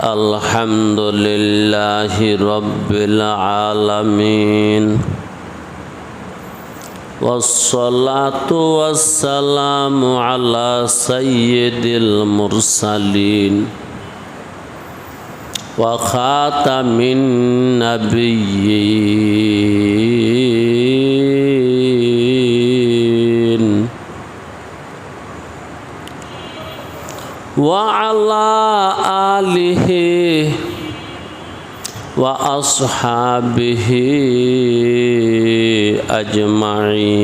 আলহামদুলিল্লাহি রাব্বিল আলামিন ওয়াসসালাতু ওয়াসসালামু আলা সাইয়্যিদিল মুরসালিন ওয়া খাতামিন নাবিয়্যিন ওয়া আলা আলিহি ওয়া আসহাবিহি আজমাইন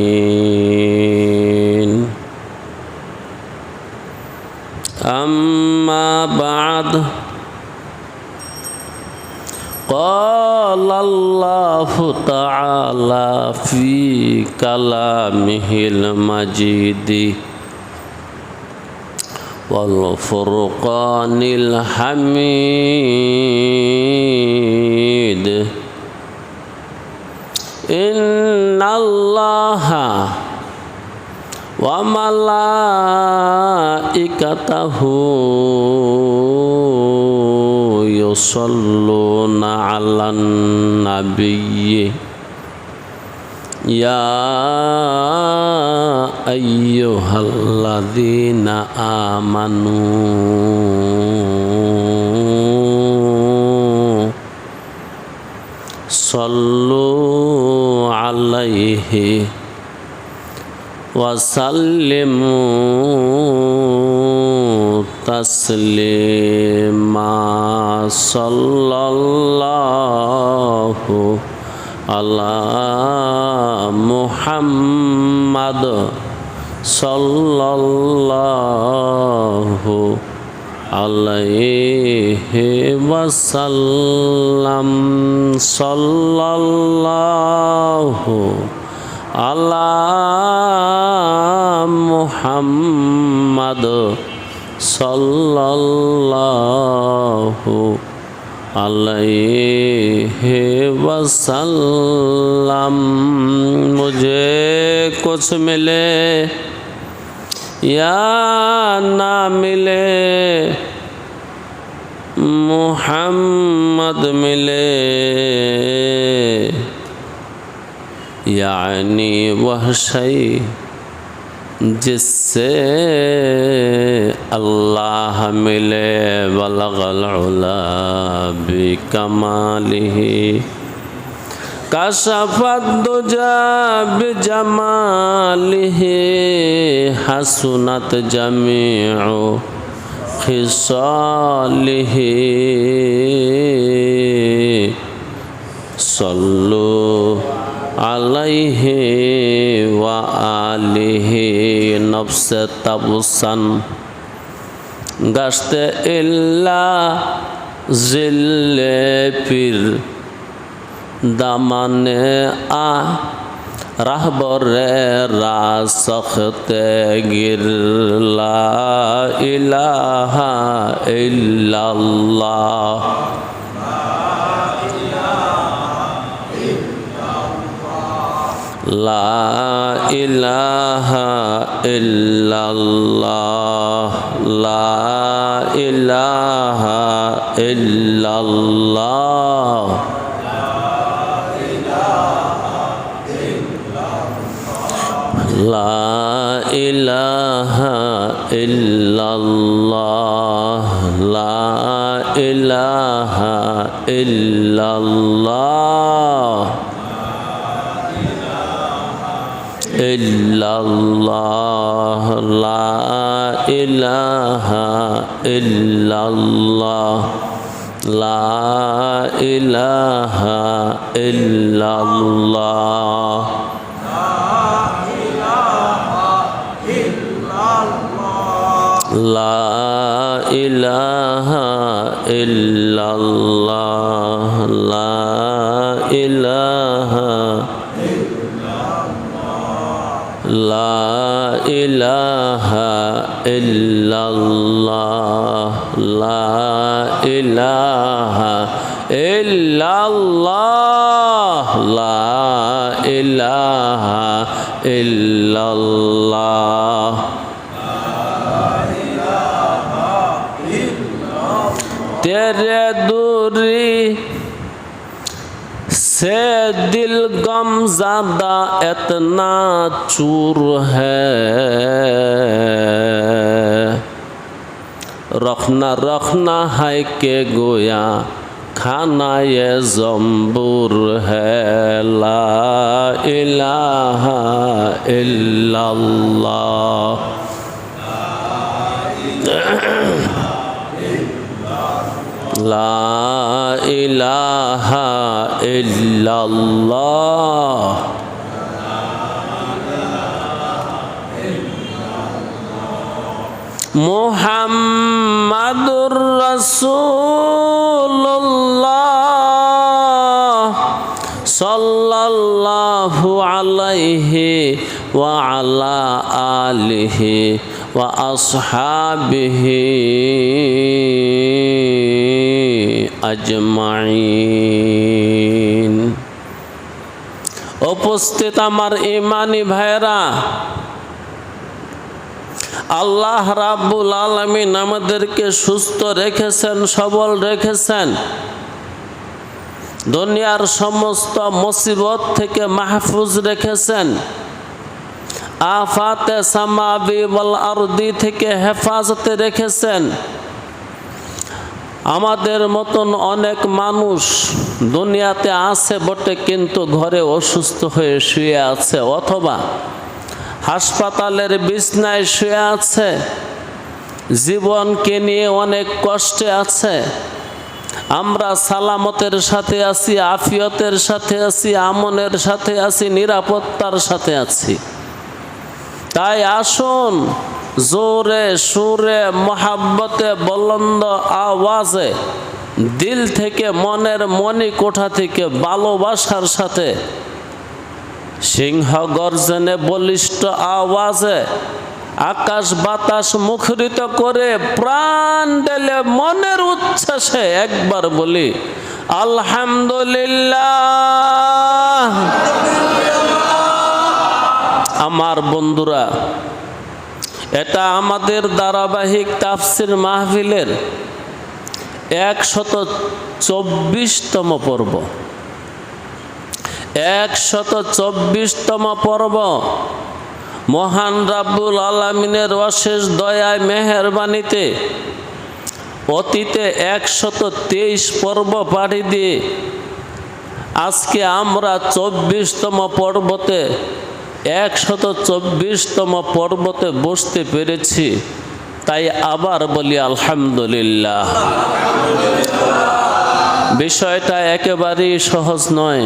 আম্মা বা'দ قال الله تعالى في كلامه المجيد والفرقان الحميد إن الله وملائكته يصلون على النبي يا أيها الذين آمنوا صلوا عليه وسلموا تسليما صلى الله على محمد صلى الله عليه وسلم صلى الله على محمد صلى الله عليه वसल्लम। मुझे कुछ मिले या ना मिले, मुहम्मद मिले, यानी वह शय जिससे अल्लाह मिले, बलगल उला बिकमालिही, कशफत दुजा बिजमालिही, हसनत जमीउ खिसालिही, सल्लु अलैहि व आलिहि नफ्स तबसन गश्त इल्ला जिल्ले फिर दामने आ रहबरे रासख्ते गिर ला इलाहा इल्लल्लाह ला इलाहा इल्लल्लाह ला इलाहा इल्लल्लाह ला इलाहा इल्लल्लाह ला इलाहा इल्लल्लाह इल्लल्लाह ला इलाहा इल्लल्लाह ला इलाहा इल्लल्लाह ला इलाहा इल्लल्लाह ला इलाहा ला इलाहा इल्लल्लाह ला इलाहा इल्लल्लाह ला इलाहा इल्लल्लाह। 3 तेरे दूरी से दिल गम ज़्यादा इतना चूर है, रखना रखना है के गोया खाना ये ज़ंबूर है। ला इलाहा इल्लल्लाह, ला इलाहा इल्लल्लाह, मुहम्मदुर रसूलुल्लाह सल्लल्लाहु अलैहि व अला आलिहि व अस्हाबिहि अजमाइन। उपस्थित आमार ईमानी भाईरा, আল্লাহ রাব্বুল আলামিন আমাদেরকে সুস্থ রেখেছেন, সবল রেখেছেন, দুনিয়ার সমস্ত মুসিবত থেকে মাহফুজ রেখেছেন, আফাতে সামাবি ওয়াল আরদি থেকে হেফাজতে রেখেছেন। আমাদের মতন অনেক মানুষ দুনিয়াতে আছে বটে, কিন্তু ঘরে অসুস্থ হয়ে শুয়ে আছে, অথবা হাসপাতালের বিছনায় শুয়ে আছে, জীবনকে নিয়ে অনেক কষ্টে আছে। আমরা সালামতের সাথে আছি, আফিয়তের সাথে আছি, আমনের সাথে আছি, নিরাপত্তার সাথে আছি। তাই আসুন জোরে সুরে মহাব্বতে বুলন্দ আওয়াজে দিল থেকে মনের মণিকোঠা থেকে ভালোবাসার সাথে সিংহ গর্জনে বলিষ্ঠ আওয়াজে আকাশ বাতাস মুখরিত করে প্রাণ ঢেলে মনের উচ্ছ্বাসে একবার বলি আলহামদুলিল্লাহ। আমার বন্ধুরা, এটা আমাদের ধারাবাহিক তাফসির মাহফিলের 124তম পর্ব। 124তম পর্ব। মহান রাব্বুল আলামিনের অশেষ দয়ায় মেহেরবানিতে অতীতে 123 পর্ব পাড়ি দিয়ে আজকে আমরা 24তম পর্বতে 124তম পর্বতে বসতে পেরেছি। তাই আবার বলি আলহামদুলিল্লাহ। বিষয়টা একেবারেই সহজ নয়,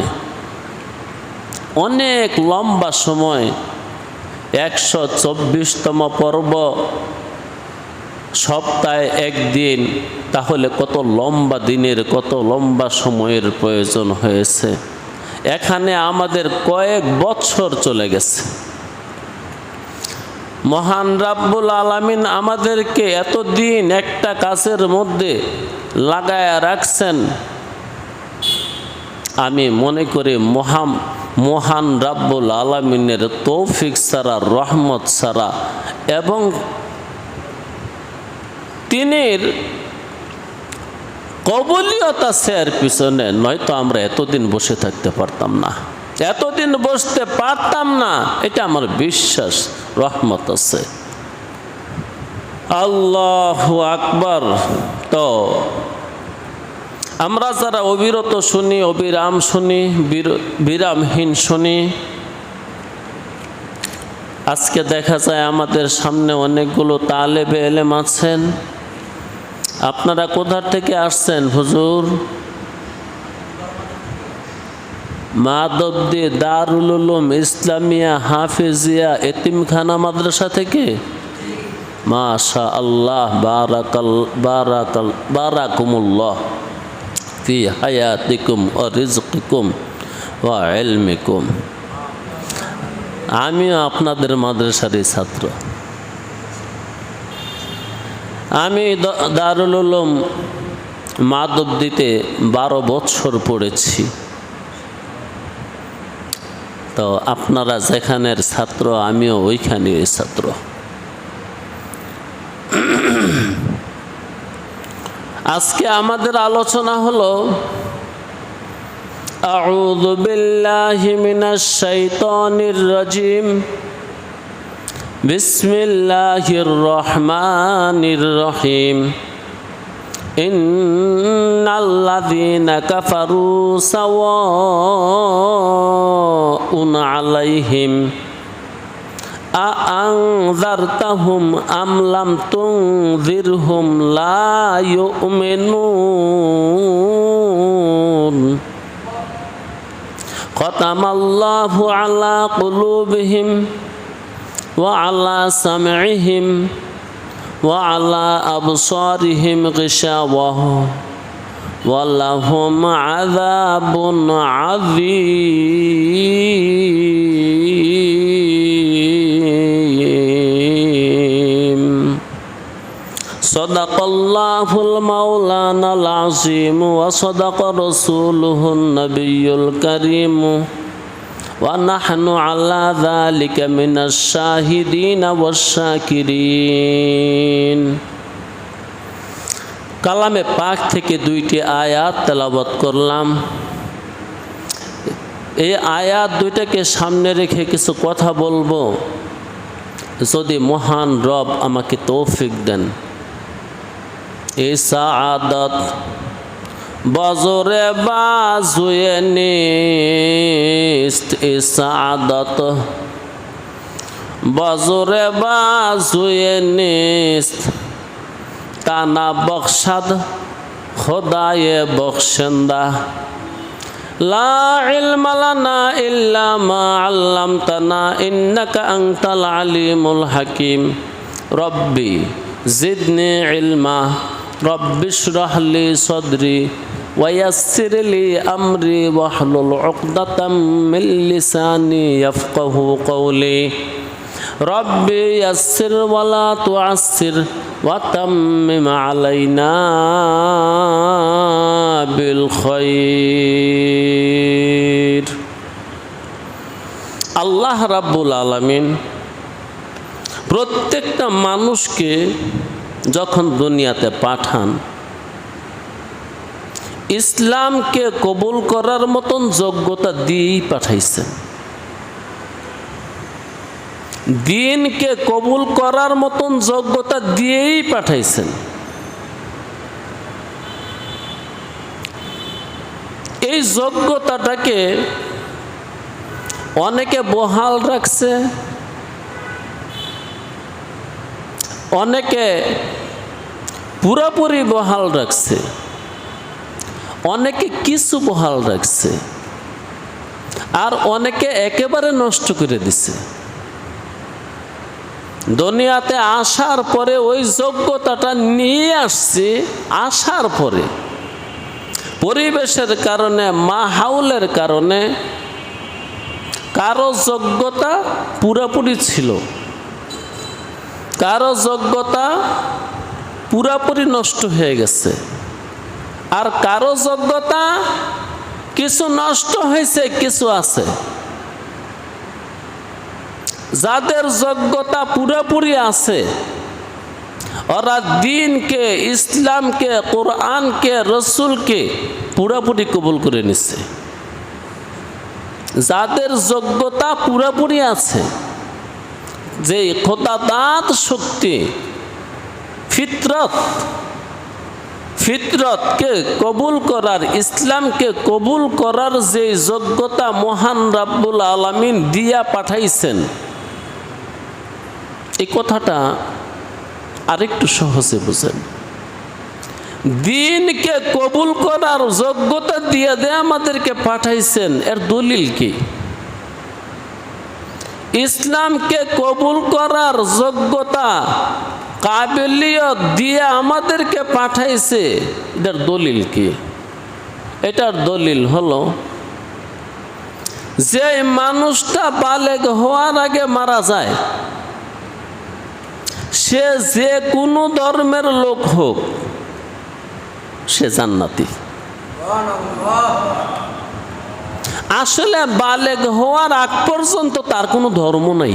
অনেক লম্বা সময়। 124তম পর্ব, সপ্তাহে একদিন, তাহলে কত লম্বা দিনের, কত লম্বা সময়ের প্রয়োজন হয়েছে। এখানে আমাদের কয়েক বছর চলে গেছে। মহান রাব্বুল আলামিন আমাদেরকে এতদিন একটা কাজের মধ্যে লাগায়া রাখছেন। আমি মনে করি মহান রাব্বুল আলামিনের তৌফিক ছাড়া, রহমত ছাড়া এবং তিনির কবুলিয়ত আছে এর পিছনে, নয়তো আমরা এতদিন বসে থাকতে পারতাম না, এতদিন বসতে পারতাম না। এটা আমার বিশ্বাস, রহমত আছে। আল্লাহু আকবার। তো আমরা যারা অবিরত শুনি, অবিরাম শুনি, বিরামহীন শুনি, আজকে দেখা যায় আমাদের সামনে অনেকগুলো তালেবে এলেম আছেন। আপনারা কোথা থেকে আসছেন হুজুর? মাধবদী দারুল উলুম ইসলামিয়া হাফিজিয়া এতিমখানা মাদ্রাসা থেকে। মাশা আল্লাহ, বারাকুমুল্লাহ ফি হায়াতিকুম ওয়া রিজকিকুম ওয়া ইলমিকুম। আমিও আপনাদের মাদ্রাসারই ছাত্র। আমি দারুল উলুম মাধবদীতে 12 বছর পড়েছি। তো আপনারা যেখানের ছাত্র, আমিও ওইখানেই ছাত্র। আজকে আমাদের আলোচনা হলো আউযু বিল্লাহি মিনাশ শাইতানির রাজিম বিসমিল্লাহির রহমানির রহিম ইন্নাল্লাযীনা কাফারু সাওয়াউন আলাইহিম আনযারতাহুম আম লাম তুনযিরহুম লা ইউমিনুন খাতামাল্লাহু আলা কুলুবিহিম ওয়া আলা সামঈহিম ওয়া আলা আবসারিহিম গিশাওয়াহ ওয়া লাহুম আযাবুন আযীম। সাদাকাল্লাহুল মাওলানাল আযীম ওয়া সাদাকা রাসূলুহুন নাবিয়্যুল কারীম ওয়া নাহনু আলা যালিকা মিনাশ শাহিদিনা ওয়াশ শাকিরিন। কালামে পাক থেকে দুইটি আয়াত তেলাওয়াত করলাম। এই আয়াত দুইটাকে সামনে রেখে কিছু কথা বলবো, যদি মহান রব আমাকে তৌফিক দেন। এই সাআদাত বজরে বাজুয়ে নিস্ত, এই সাআদাত বজরে বাজুয়ে নিস্ত, তানা বখশাদ খোদায়ে বখশেন্দা। লা ইলমা লানা ইল্লা মা আল্লামতানা ইন্নাকা আনতাল আলিমুল হাকিম। রব্বি জিদনি ইলমা, রব্বি ইশরাহ লি সদরি ওয়া ইয়াসসির লি আমরি ওয়াহলুল উকদাতাম মিন লিসানি ইয়াফকাহু কওলি। রব্বি ইয়াসসির ওয়া লা তুআসসির ওয়া তাম্মিম আলাইনা বিল খায়র। আল্লাহ রাব্বুল আলামিন প্রত্যেকটা মানুষকে যখন দুনিয়াতে পাঠান, ইসলামকে কবুল করার মতন যোগ্যতা দিয়েই পাঠাইছেন। দ্বীনকে কবুল করার মতন যোগ্যতা দিয়েই পাঠাইছেন। এই যোগ্যতাটাকে অনেকে বহাল রাখছে, অনেকে পুরোপুরি বহাল রাখছে, অনেকে কিছু বহাল রাখছে, আর অনেকে একেবারে নষ্ট করে দিছে। দুনিয়াতে আসার পরে ওই যোগ্যতাটা নিয়ে আসছে, আসার পরে পরিবেশের কারণে, মাহাউলের কারণে কারো যোগ্যতা পুরোপুরি ছিল, কারো যোগ্যতা পুরোপুরি নষ্ট হয়ে গেছে, আর কারো যোগ্যতা কিছু নষ্ট হয়েছে, কিছু আছে। যাদের যোগ্যতা পুরোপুরি আছে, ওরা দ্বীনকে, ইসলামকে, কোরআনকে, রসুলকে পুরোপুরি কবুল করে নিচ্ছে। যাদের যোগ্যতা পুরোপুরি আছে, যে খোদাদাত শক্তি, ফিতরতকে কবুল করার, ইসলামকে কবুল করার যে যোগ্যতা মহান রাব্বুল আলামিন দিয়া পাঠাইছেন, এই কথাটা আরেকটু সহজে বুঝেন। দ্বীনকে কবুল করার যোগ্যতা দিয়ে আমাদেরকে পাঠাইছেন, এর দলিল কি? ইসলামকে কবুল করার যোগ্যতা, কাবিলিয়ত দিয়ে আমাদেরকে পাঠাইছে, এটার দলিল কি? এটার দলিল হলো, যে মানুষটা বালেগ হওয়ার আগে মারা যায়, সে যে কোনো ধর্মের লোক হোক, সে জান্নাতি। আসলে বালেগ হওয়ার আগ পর্যন্ত তার কোনো ধর্ম নাই।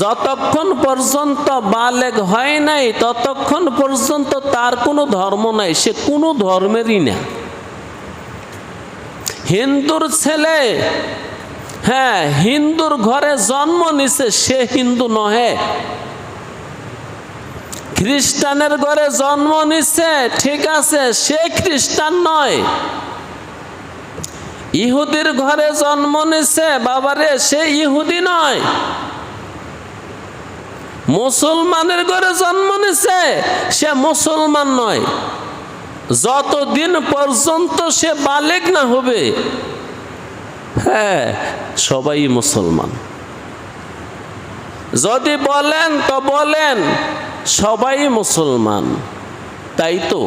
যতক্ষণ পর্যন্ত বালেগ হয় নাই ততক্ষণ পর্যন্ত তার কোনো ধর্ম নাই, সে কোনো ধর্মেরই না। হিন্দুর ছেলে, হ্যাঁ, হিন্দুর ঘরে জন্ম নিছে, সে হিন্দু নহে। খ্রিস্টানের ঘরে জন্ম নিছে, ঠিক আছে, সে খ্রিস্টান নয়। ইহুদির ঘরে জন্ম নিছে, বাবারে, সে ইহুদি নয়। মুসলমানের ঘরে জন্ম নিছে, সে মুসলমান নয়। যতদিন পর্যন্ত সে বালেগ না হবে, হ্যাঁ, সবাই মুসলমান। যদি বলেন তো বলেন সবাই মুসলমান। তাই তো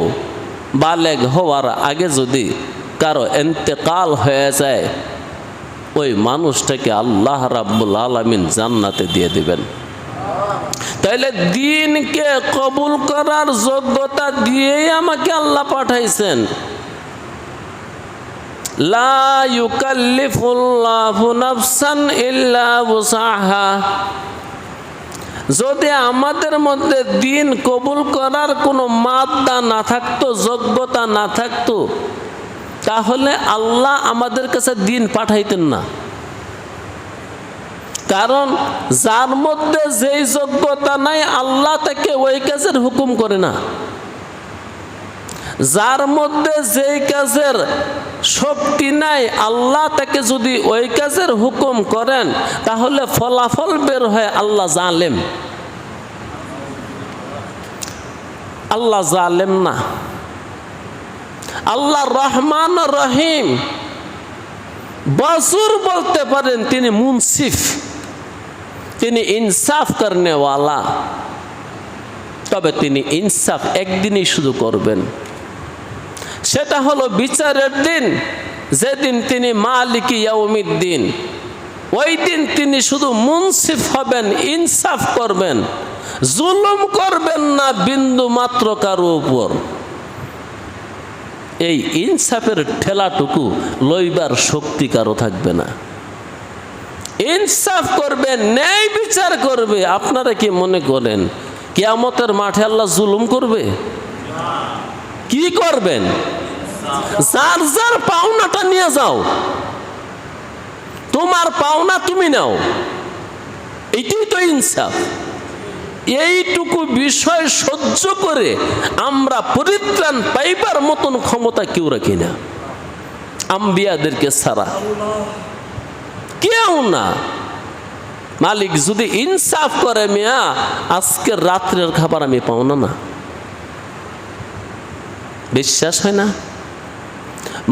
বালেগ হওয়ার আগে যদি কারো ইন্তেকাল হয়ে যায়, ওই মানুষটাকে আল্লাহ রাব্বুল আলামিন জান্নাতে দিয়ে দিবেন। তাইলে দ্বীনকে কবুল করার যোগ্যতা দিয়েই আমাকে আল্লাহ পাঠাইছেন। লা ইউকাল্লিফুল্লাহু নাফসান ইল্লা উসাহা। যদি আমাদের মধ্যে দ্বীন কবুল করার কোনো মাদ্দা না থাকতো, যোগ্যতা না থাকতো, তাহলে আল্লাহ আমাদের কাছে দ্বীন পাঠাইতেন না। কারণ যার মধ্যে যেই যোগ্যতা নাই, আল্লাহ তাকে ওই কাজের হুকুম করে না। যার মধ্যে যেই কাজের শক্তি নাই, আল্লাহ তাকে যদি ওই কাজের হুকুম করেন, তাহলে ফলাফল বের হয় আল্লাহ জালেম। আল্লাহ জালেম না, আল্লাহ রহমান রহিম। বজুর বলতে পারেন তিনি মুনসিফ, তিনি ইনসাফ করনেওয়ালা। তবে তিনি ইনসাফ একদিনই শুধু করবেন, সেটা হলো বিচারের দিন, যেদিন তিনি মালিকি ইয়াউমিদ্দিন। ওই দিন তিনি শুধু মুনসিফ হবেন, ইনসাফ করবেন, জুলুম করবেন না বিন্দু মাত্র কারো উপর। এই ইনসাফের ঠেলাটুকু লইবার শক্তি কারো থাকবে না। ইনসাফ করবে, ন্যায় বিচার করবে। আপনারা কি মনে করেন কিয়ামতের মাঠে আল্লাহ জুলুম করবে? কি করবেন? যার যার পাওনাটা নিয়ে যাও, তোমার পাওনা তুমি নাও, এটাই তো ইনসাফ। এইটুকু বিষয় সহ্য করে আমরা পরিত্রাণ পাইবার মতন ক্ষমতা কেউ রাখি না, আম্বিয়াদেরকে ছাড়া কেউ না। মালিক যদি ইনসাফ করে, মিয়া আজকের রাত্রের খাবার আমি পাও না। বিশ্বাস হয় না?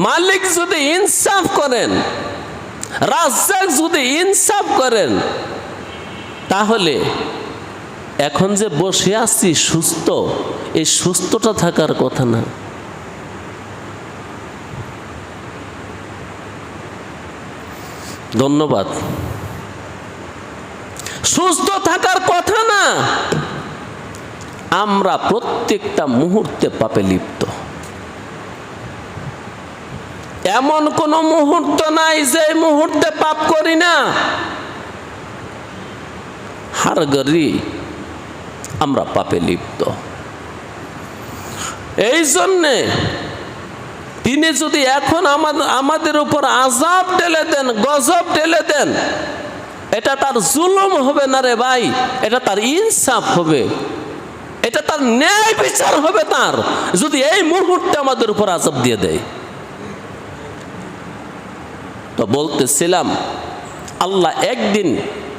মালিক যদি ইনসাফ করেন, রাজ্জাক যদি ইনসাফ করেন, তাহলে এখন যে বসে আছি সুস্থ, এই সুস্থটা থাকার কথা না। ধন্যবাদ। সুস্থ থাকার কথা না। আমরা প্রত্যেকটা মুহূর্তে পাপে লিপ্ত। এমন কোন মুহূর্ত নাই যে মুহূর্তে পাপ করি না। হার ঘড়ি আমরা পাপে লিপ্ত। এই জন্যে তিনি যদি এখন আমাদের উপর আযাব ঢেলে দেন, গজব ঢেলে দেন, এটা তার জুলুম হবে না রে ভাই, এটা তার ইনসাফ হবে, এটা তার ন্যায় বিচার হবে। তার যদি এই মুহূর্তে আমাদের উপর আযাব দিয়ে দেয়, তো বলতেছিলাম আল্লাহ একদিন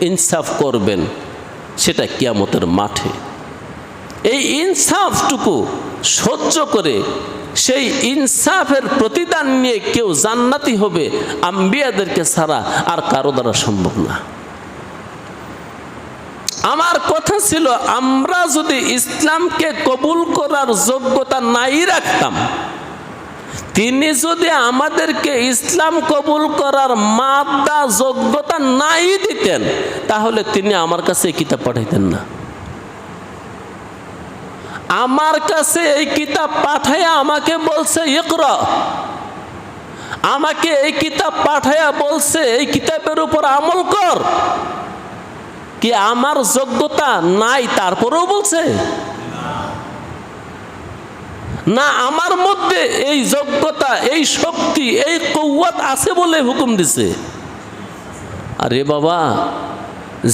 ইনসাফ করবেন, সেটা কিয়ামতের মাঠে। এই ইনসাফটুকু সহ্য করে সেই ইনসাফের প্রতিদান নিয়ে কেউ জান্নাতি হবে আম্বিয়াদেরকে ছাড়া আর কারো দ্বারা সম্ভব না। আমার কথা ছিল, আমরা যদি ইসলামকে কবুল করার যোগ্যতা নাই রাখতাম, তিনি যদি আমাদেরকে ইসলাম কবুল করার মাদ্দা যোগ্যতা নাই দিতেন, তাহলে তিনি আমার কাছে এই কিতাব পাঠাইতেন না। আমার কাছে এই কিতাব পাঠাইয়া আমাকে বলছে ইকরা, আমাকে এই কিতাব পাঠাইয়া বলছে এই কিতাবের উপর আমল কর। কি আমার যোগ্যতা নাই তারপরেও বলছে না, আমার মধ্যে এই যোগ্যতা, এই শক্তি, এই কওয়াত আছে বলে হুকুম দিছে। আরে বাবা,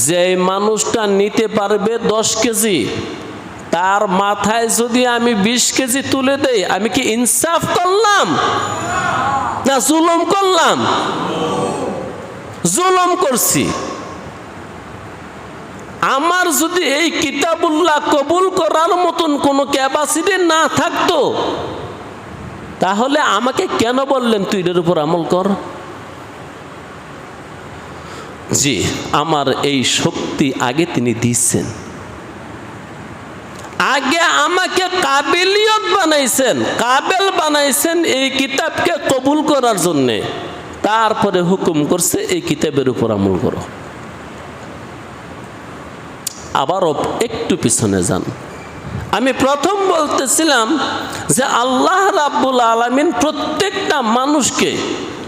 যে মানুষটা নিতে পারবে 10 কেজি, তার মাথায় যদি আমি 20 কেজি তুলে দেই, আমি কি ইনসাফ করলাম না জুলুম করলাম? জুলুম করছি। আমার যদি এই কিতাবুল্লাহ কবুল করার মতন কোনো ক্যাপাসিটি না থাকতো, তাহলে আমাকে কেন বললেন তুই এর উপর আমল কর? জি, আমার এই শক্তি আগে তিনি দিচ্ছেন, আগে আমাকে কাবিলিয়ত বানাইছেন, কাবেল বানাইছেন এই কিতাবকে কবুল করার জন্যে। তারপরে হুকুম করছে এই কিতাবের উপর আমল করো। আবারও একটু পিছনে যান। আমি প্রথম বলতেছিলাম যে আল্লাহ রাব্বুল আলামিন প্রত্যেকটা মানুষকে,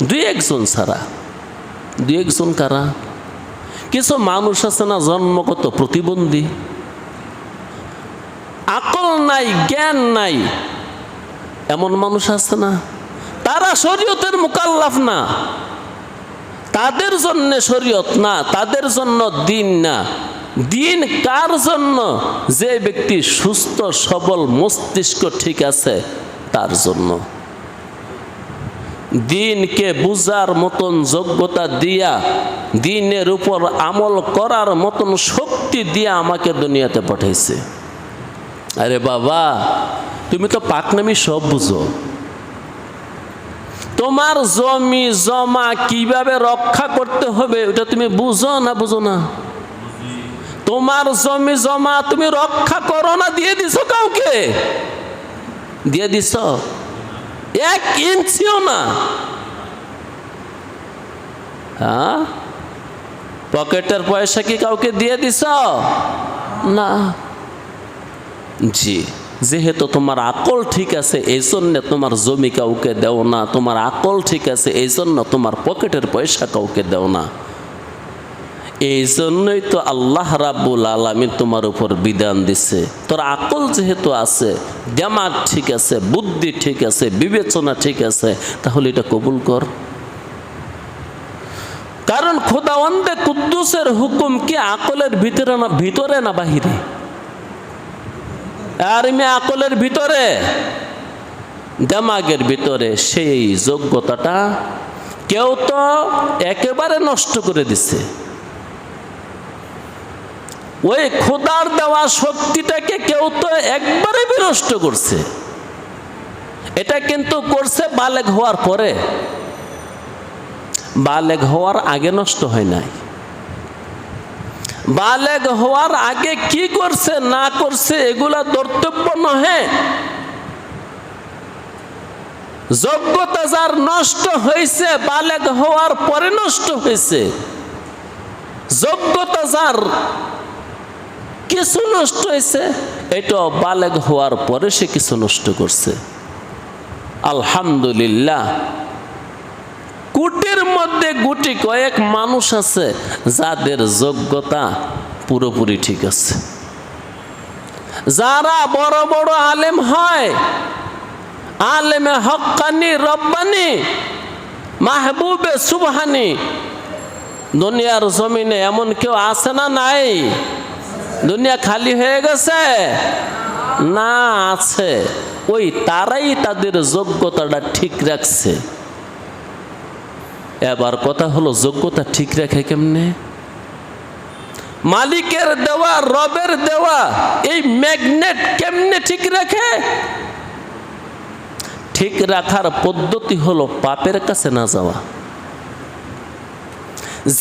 2-1 ছাড়া, 2-1 কারা? কিছু মানুষ আছে না জন্মগত প্রতিবন্ধী, আকল নাই, জ্ঞান নাই, এমন মানুষ আছে না? তারা শরীয়তের মুকাল্লাফ না, তাদের জন্য শরীয়ত না, তাদের জন্য দিন না। দিন কার জন্য? যে ব্যক্তি সুস্থ সবল মস্তিষ্ক ঠিক আছে তার জন্য। দিনকে বুঝার মতন যোগ্যতা দিয়া, দিনের উপর আমল করার মতন শক্তি দিয়া আমাকে দুনিয়াতে পাঠাইছে। আরে বাবা, তুমি তো পাকনামি সব বুঝো। তোমার জমি জমা কিভাবে রক্ষা করতে হবে ওটা তুমি বুঝো না? বুঝো না? তোমার জমি জমা তুমি রক্ষা করো না, দিয়ে দিছো কাউকে? দিয়ে দিছ? 1 ইঞ্চিও না। হ্যাঁ, পকেটের পয়সা কি কাউকে দিয়ে দিছ? না। জি, যেহেতু তোমার আকল ঠিক আছে এই জন্য তোমার জমি কাউকে দেও না, তোমার আকল ঠিক আছে এই জন্য তোমার পকেটের পয়সা কাউকে দেও না। এই জন্যই তো আল্লাহ রাব্বুল আলামিন তোমার উপর বিধান দিছে। তোর আকল যেহেতু আছে, দিমাগ ঠিক আছে, বুদ্ধি ঠিক আছে, বিবেচনা ঠিক আছে, তাহলে এটা কবুল কর। কারণ খোদাওয়ান্দে কুদ্দুসের হুকুম কি আকলের ভিতরে না বাহিরে? আর আকলের ভিতরে, দিমাগের ভিতরে। সেই যোগ্যতাটা কেউ তো একেবারে নষ্ট করে দিছে। ওই খোদার দেওয়া শক্তিটাকে কেউ তো একবারে বিনষ্ট করছে। এটা কিন্তু করছে বালেগ হওয়ার পরে, বালেগ হওয়ার আগে নষ্ট হয় নাই। বালেগ হওয়ার আগে কি করছে না করছে এগুলা কর্তব্য নহে। যোগ্যতা যার নষ্ট হয়েছে বালেগ হওয়ার পরে নষ্ট হয়েছে। যোগ্যতা যার কিছু নষ্ট হয়েছে, এটা বালেগ হওয়ার পরে সে কিছু নষ্ট করছে। আলহামদুলিল্লাহ, কোটির মধ্যে গুটি কয়েক মানুষ আছে যাদের যোগ্যতা পুরোপুরি ঠিক আছে। যারা বড় বড় আলেম হয়, আলেমে হক্কানি, রব্বানি, মাহবুবে সুবহানি, দুনিয়ার জমিনে এমন কেউ আছে না? নাই। দুনিয়া খালি হয়ে গেছে না? আছে। ওই তারাই তাদের যোগ্যতাটা ঠিক রাখছে। এবার কথা হলো, যোগ্যতা ঠিক রাখে কেমনে? মালিকের দেওয়া, রবের দেওয়া এই ম্যাগনেট কেমনে ঠিক রাখে? ঠিক রাখার পদ্ধতি হলো পাপের কাছে না যাওয়া।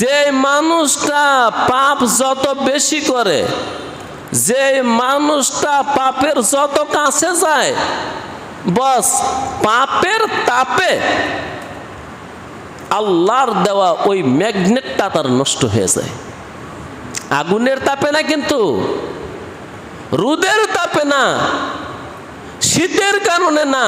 যে মানুষটা পাপ যত বেশি করে, যে মানুষটা পাপের যত কাছে যায়, বস পাপের তাপে আল্লাহর দেওয়া ওই ম্যাগনেটটা তার নষ্ট হয়ে যায়। আগুনের তাপে না, কিন্তু রোদের তাপে না, শীতের কারণে না,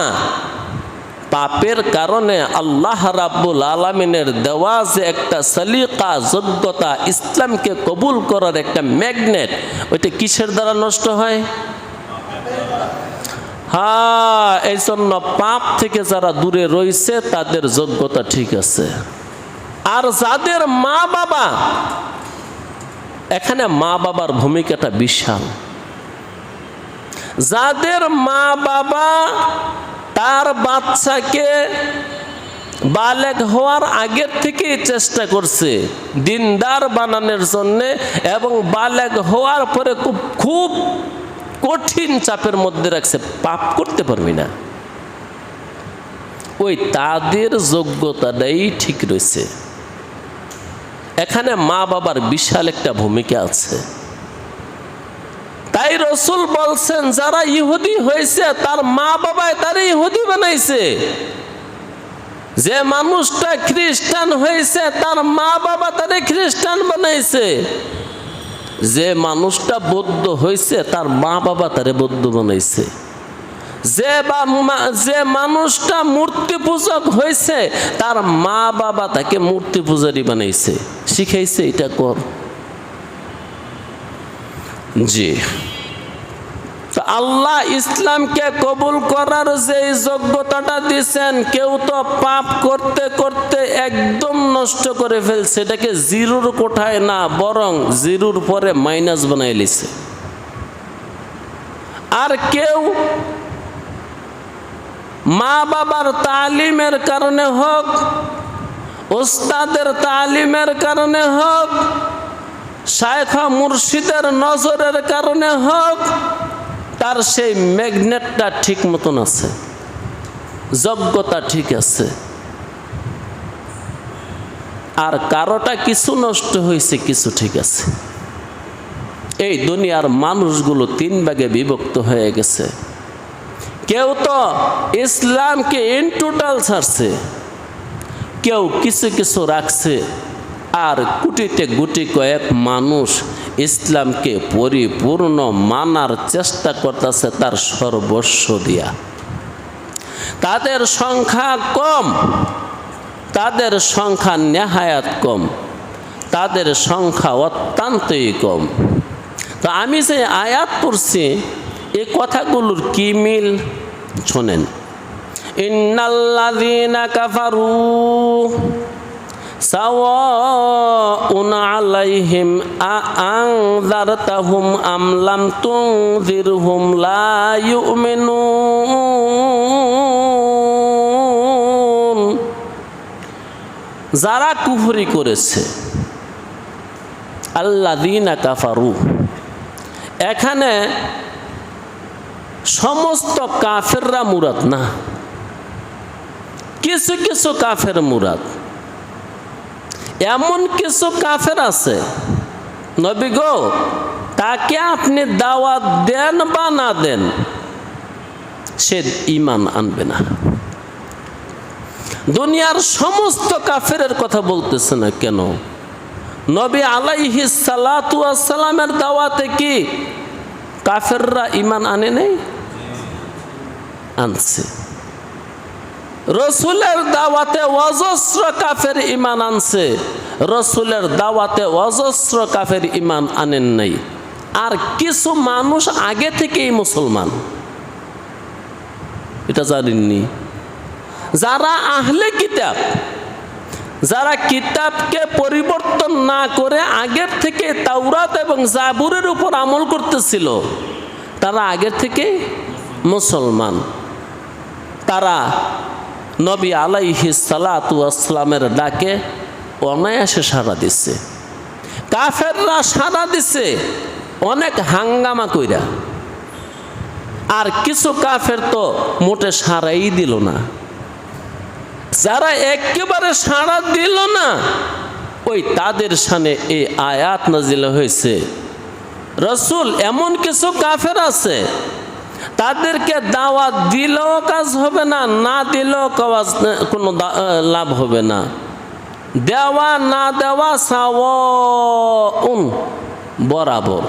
পাপের কারণে আল্লাহ রাব্বুল আলামিনের দেওয়া যে একটা সলিকা, যোগ্যতা, ইসলামকে কবুল করার একটা ম্যাগনেট, ওইটা কিসের দ্বারা নষ্ট হয়? হ্যাঁ, এই জন্য পাপ থেকে যারা দূরে রয়েছে তাদের যোগ্যতা ঠিক আছে। আর যাদের মা বাবা, এখানে মা বাবার ভূমিকাটা বিশাল। যাদের মা বাবা তার বাচ্চাকে বালেগ হওয়ার আগের থেকেই চেষ্টা করছে দিনদার বানানোর জন্যে, এবং বালেগ হওয়ার পরে খুব কঠিন চাপের মধ্যে রাখছে, পাপ করতে পারবি না, ওই তাদের যোগ্যতাটাই ঠিক রয়েছে। এখানে মা বাবার বিশাল একটা ভূমিকা আছে। তাই রসুল বলছেন, যারা ইহুদি হয়েছে তার মা বাবায় তারা ইহুদি বানাইছে। যে মানুষটা খ্রিস্টান হয়েছে তার মা বাবা তারে খ্রিস্টান বানাইছে। যে মানুষটা বৌদ্ধ হয়েছে তার মা বাবা তারে বৌদ্ধ বানাইছে। যে মানুষটা মূর্তি পূজক হয়েছে তার মা বাবা তাকে মূর্তি পূজারী বানাইছে, শিখাইছে এটা কর। জি, তো আল্লাহ ইসলামকে কবুল করার যে যোগ্যতাটা দিয়েছেন, কেউ তো পাপ করতে করতে একদম নষ্ট করে ফেলছে, এটাকে জিরোর কোঠায় না, বরং জিরোর পরে মাইনাস বানাই লিছে। আর কেউ মা বাবার তালিমের কারণে হোক, উস্তাদের তালিমের কারণে হোক, শায়খ মুর্শিদের নজরের কারণে হোক, তার সেই ম্যাগনেটটা ঠিক মতন আছে, যোগ্যতা ঠিক আছে। আর কারোটা কিছু নষ্ট হয়েছে, কিছু ঠিক আছে। এই দুনিয়ার মানুষগুলো তিন ভাগে বিভক্ত হয়ে গেছে। কেউ তো ইসলামকে ইন টোটাল ছাড়ছে, কেউ কিছু কিছু রাখছে, আর কুটিতে গুটি কয়েক মানুষ ইসলামকে পরিপূর্ণ মানার চেষ্টা করতেছে তার সর্বস্ব দিয়া। তাদের সংখ্যা কম, তাদের সংখ্যা নেহায়াত কম, তাদের সংখ্যা অত্যন্তই কম। তো আমি যে আয়াত পড়ছি, এই কথাগুলোর কি মিল শোনেন। ইন্নাল্লাযীনা কাফারু সাওয়াউন আলাইহিম আনযারতাহুম আম লাম তুনযিরহুম লা ইউমিনুন। যারা কুফরি করেছে, আল্লাযীনা কাফারু, এখানে সমস্ত কাফেররা মুরাদ না, কিছু কিছু কাফের মুরাদ। এমন কিছু কাফের আছে, নবী গো, তাকে আপনি দাওয়াত দেন বা না দেন, সে ঈমান আনবে না। দুনিয়ার সমস্ত কাফেরের কথা বলতেছে না কেন? নবী আলাইহিস সালাতু ওয়াস সালামের দাওয়াতে কি কাফেররা ঈমান আনে নাই? আনছে। রসুলের দাওয়াতে অজস্র কাফের ঈমান আনছে, রসুলের দাওয়াতে অজস্র কাফের ঈমান আনেন নাই। আর কিছু মানুষ আগে থেকেই মুসলমান, এটা জানেননি? যারা আহলে কিতাব, যারা কিতাবকে পরিবর্তন না করে আগের থেকে তাওরাত এবং জাবুরের উপর আমল করতেছিল, তারা আগের থেকে মুসলমান। তারা নবী আলাইহিস সালাতু ওয়াস সালামের ডাকে অনায়াসে সাড়া দিচ্ছে। কাফেররা সাড়া দিচ্ছে অনেক হাঙ্গামা কইরা, আর কিছু কাফের তো মোটে সাড়াই দিল না। যারা একেবারে সাড়া দিল না, ওই তাদের সামনে এই আয়াত নাজিল হয়েছে। রসুল, এমন কিছু কাফের আছে তাদেরকে দাওয়াত দিলেও কাজ হবে না, না দিলেও কোনো লাভ হবে না। দেওয়া না দেওয়া সাওয়াউন, বরাবর।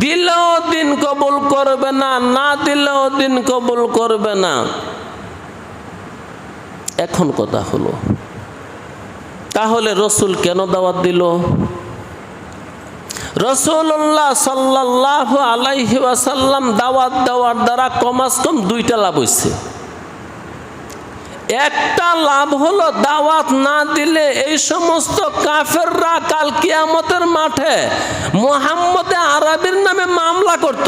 দিলেও দিন কবুল করবে না, না দিলেও দিন কবুল করবে না। এখন কথা হলো, তাহলে রসুল কেন দাওয়াত দিল? রাসূলুল্লাহ সাল্লাল্লাহু আলাইহি ওয়াসাল্লাম দাওয়াত দেওয়ার দ্বারা কমাস কম দুইটা লাভ হইছে। একটা লাভ হলো, দাওয়াত না দিলে এই সমস্ত কাফেররা কাল কিয়ামতের মাঠে মুহাম্মদ আরবির নামে মামলা করত।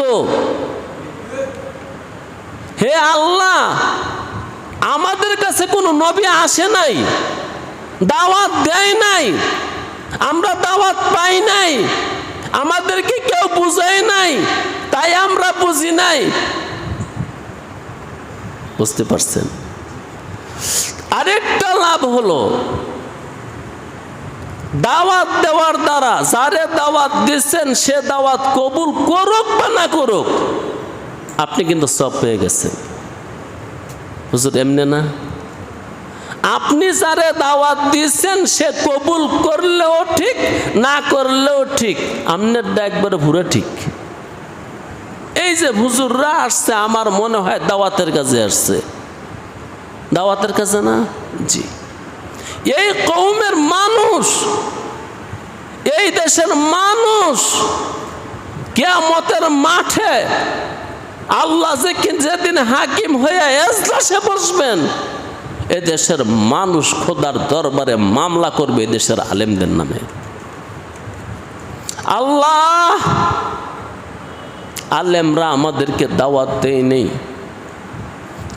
হে আল্লাহ, আমাদের কাছে কোনো নবী আসে নাই, দাওয়াত দেয় নাই, আমরা দাওয়াত পাই নাই, আমাদেরকে কেউ বুঝায় নাই, তাই আমরা বুঝি নাই। বুঝতে পারছেন? আরেকটা লাভ হলো, দাওয়াত দেওয়ার দ্বারা যারে দাওয়াত দিচ্ছেন সে দাওয়াত কবুল করুক বা না করুক, আপনি কিন্তু সব পেয়ে গেছেন। হুজুর এমনি না, আপনি যারে দাওয়াত দিচ্ছেন সে কবুল করলেও ঠিক, না করলেও ঠিক, আপনারটা একবারে পুরো ঠিক। এই যে হুজুররা আসছে, আমার মনে হয় দাওয়াতের কাজে আসছে। দাওয়াতের কাজে না? জি। এই কওমের মানুষ, এই দেশের মানুষ কিয়ামতের মাঠে আল্লাহ যেদিন হাকিম হয়ে এজলাসে বসবেন, এ দেশের মানুষ খোদার দরবারে মামলা করবে এ দেশের আলেমদের নামে। আল্লাহ, আলেমরা আমাদেরকে দাওয়াত দেয় নেই,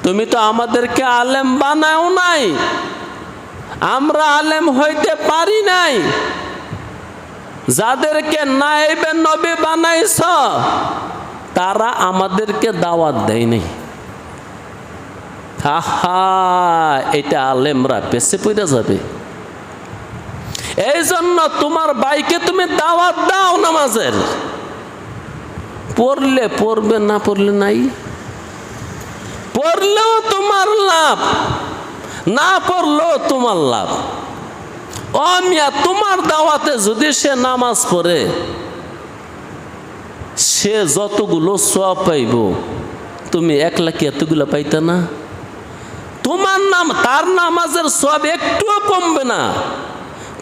তুমি তো আমাদেরকে আলেম বানাও নাই, আমরা আলেম হইতে পারি নাই। যাদেরকে নায়েবে নবী বানাইছ তারা আমাদেরকে দাওয়াত দেয় নাই। এটা আলেমরা পেছে পড়ে যাবে। এই জন্য তোমার ভাইকে তুমি দাওয়াত দাও নামাজের, পড়লে পড়বে, না পড়লে নাই। পড়লেও তোমার লাভ, না পড়লেও তোমার লাভ। ও মিয়া, তোমার দাওয়াতে যদি সে নামাজ পড়ে সে যতগুলো সওয়াব পাইব, তুমি একলা কি এতগুলো পাইতা না? তোমার নাম, তার নামাজের সওয়াব একটুও কমবে না।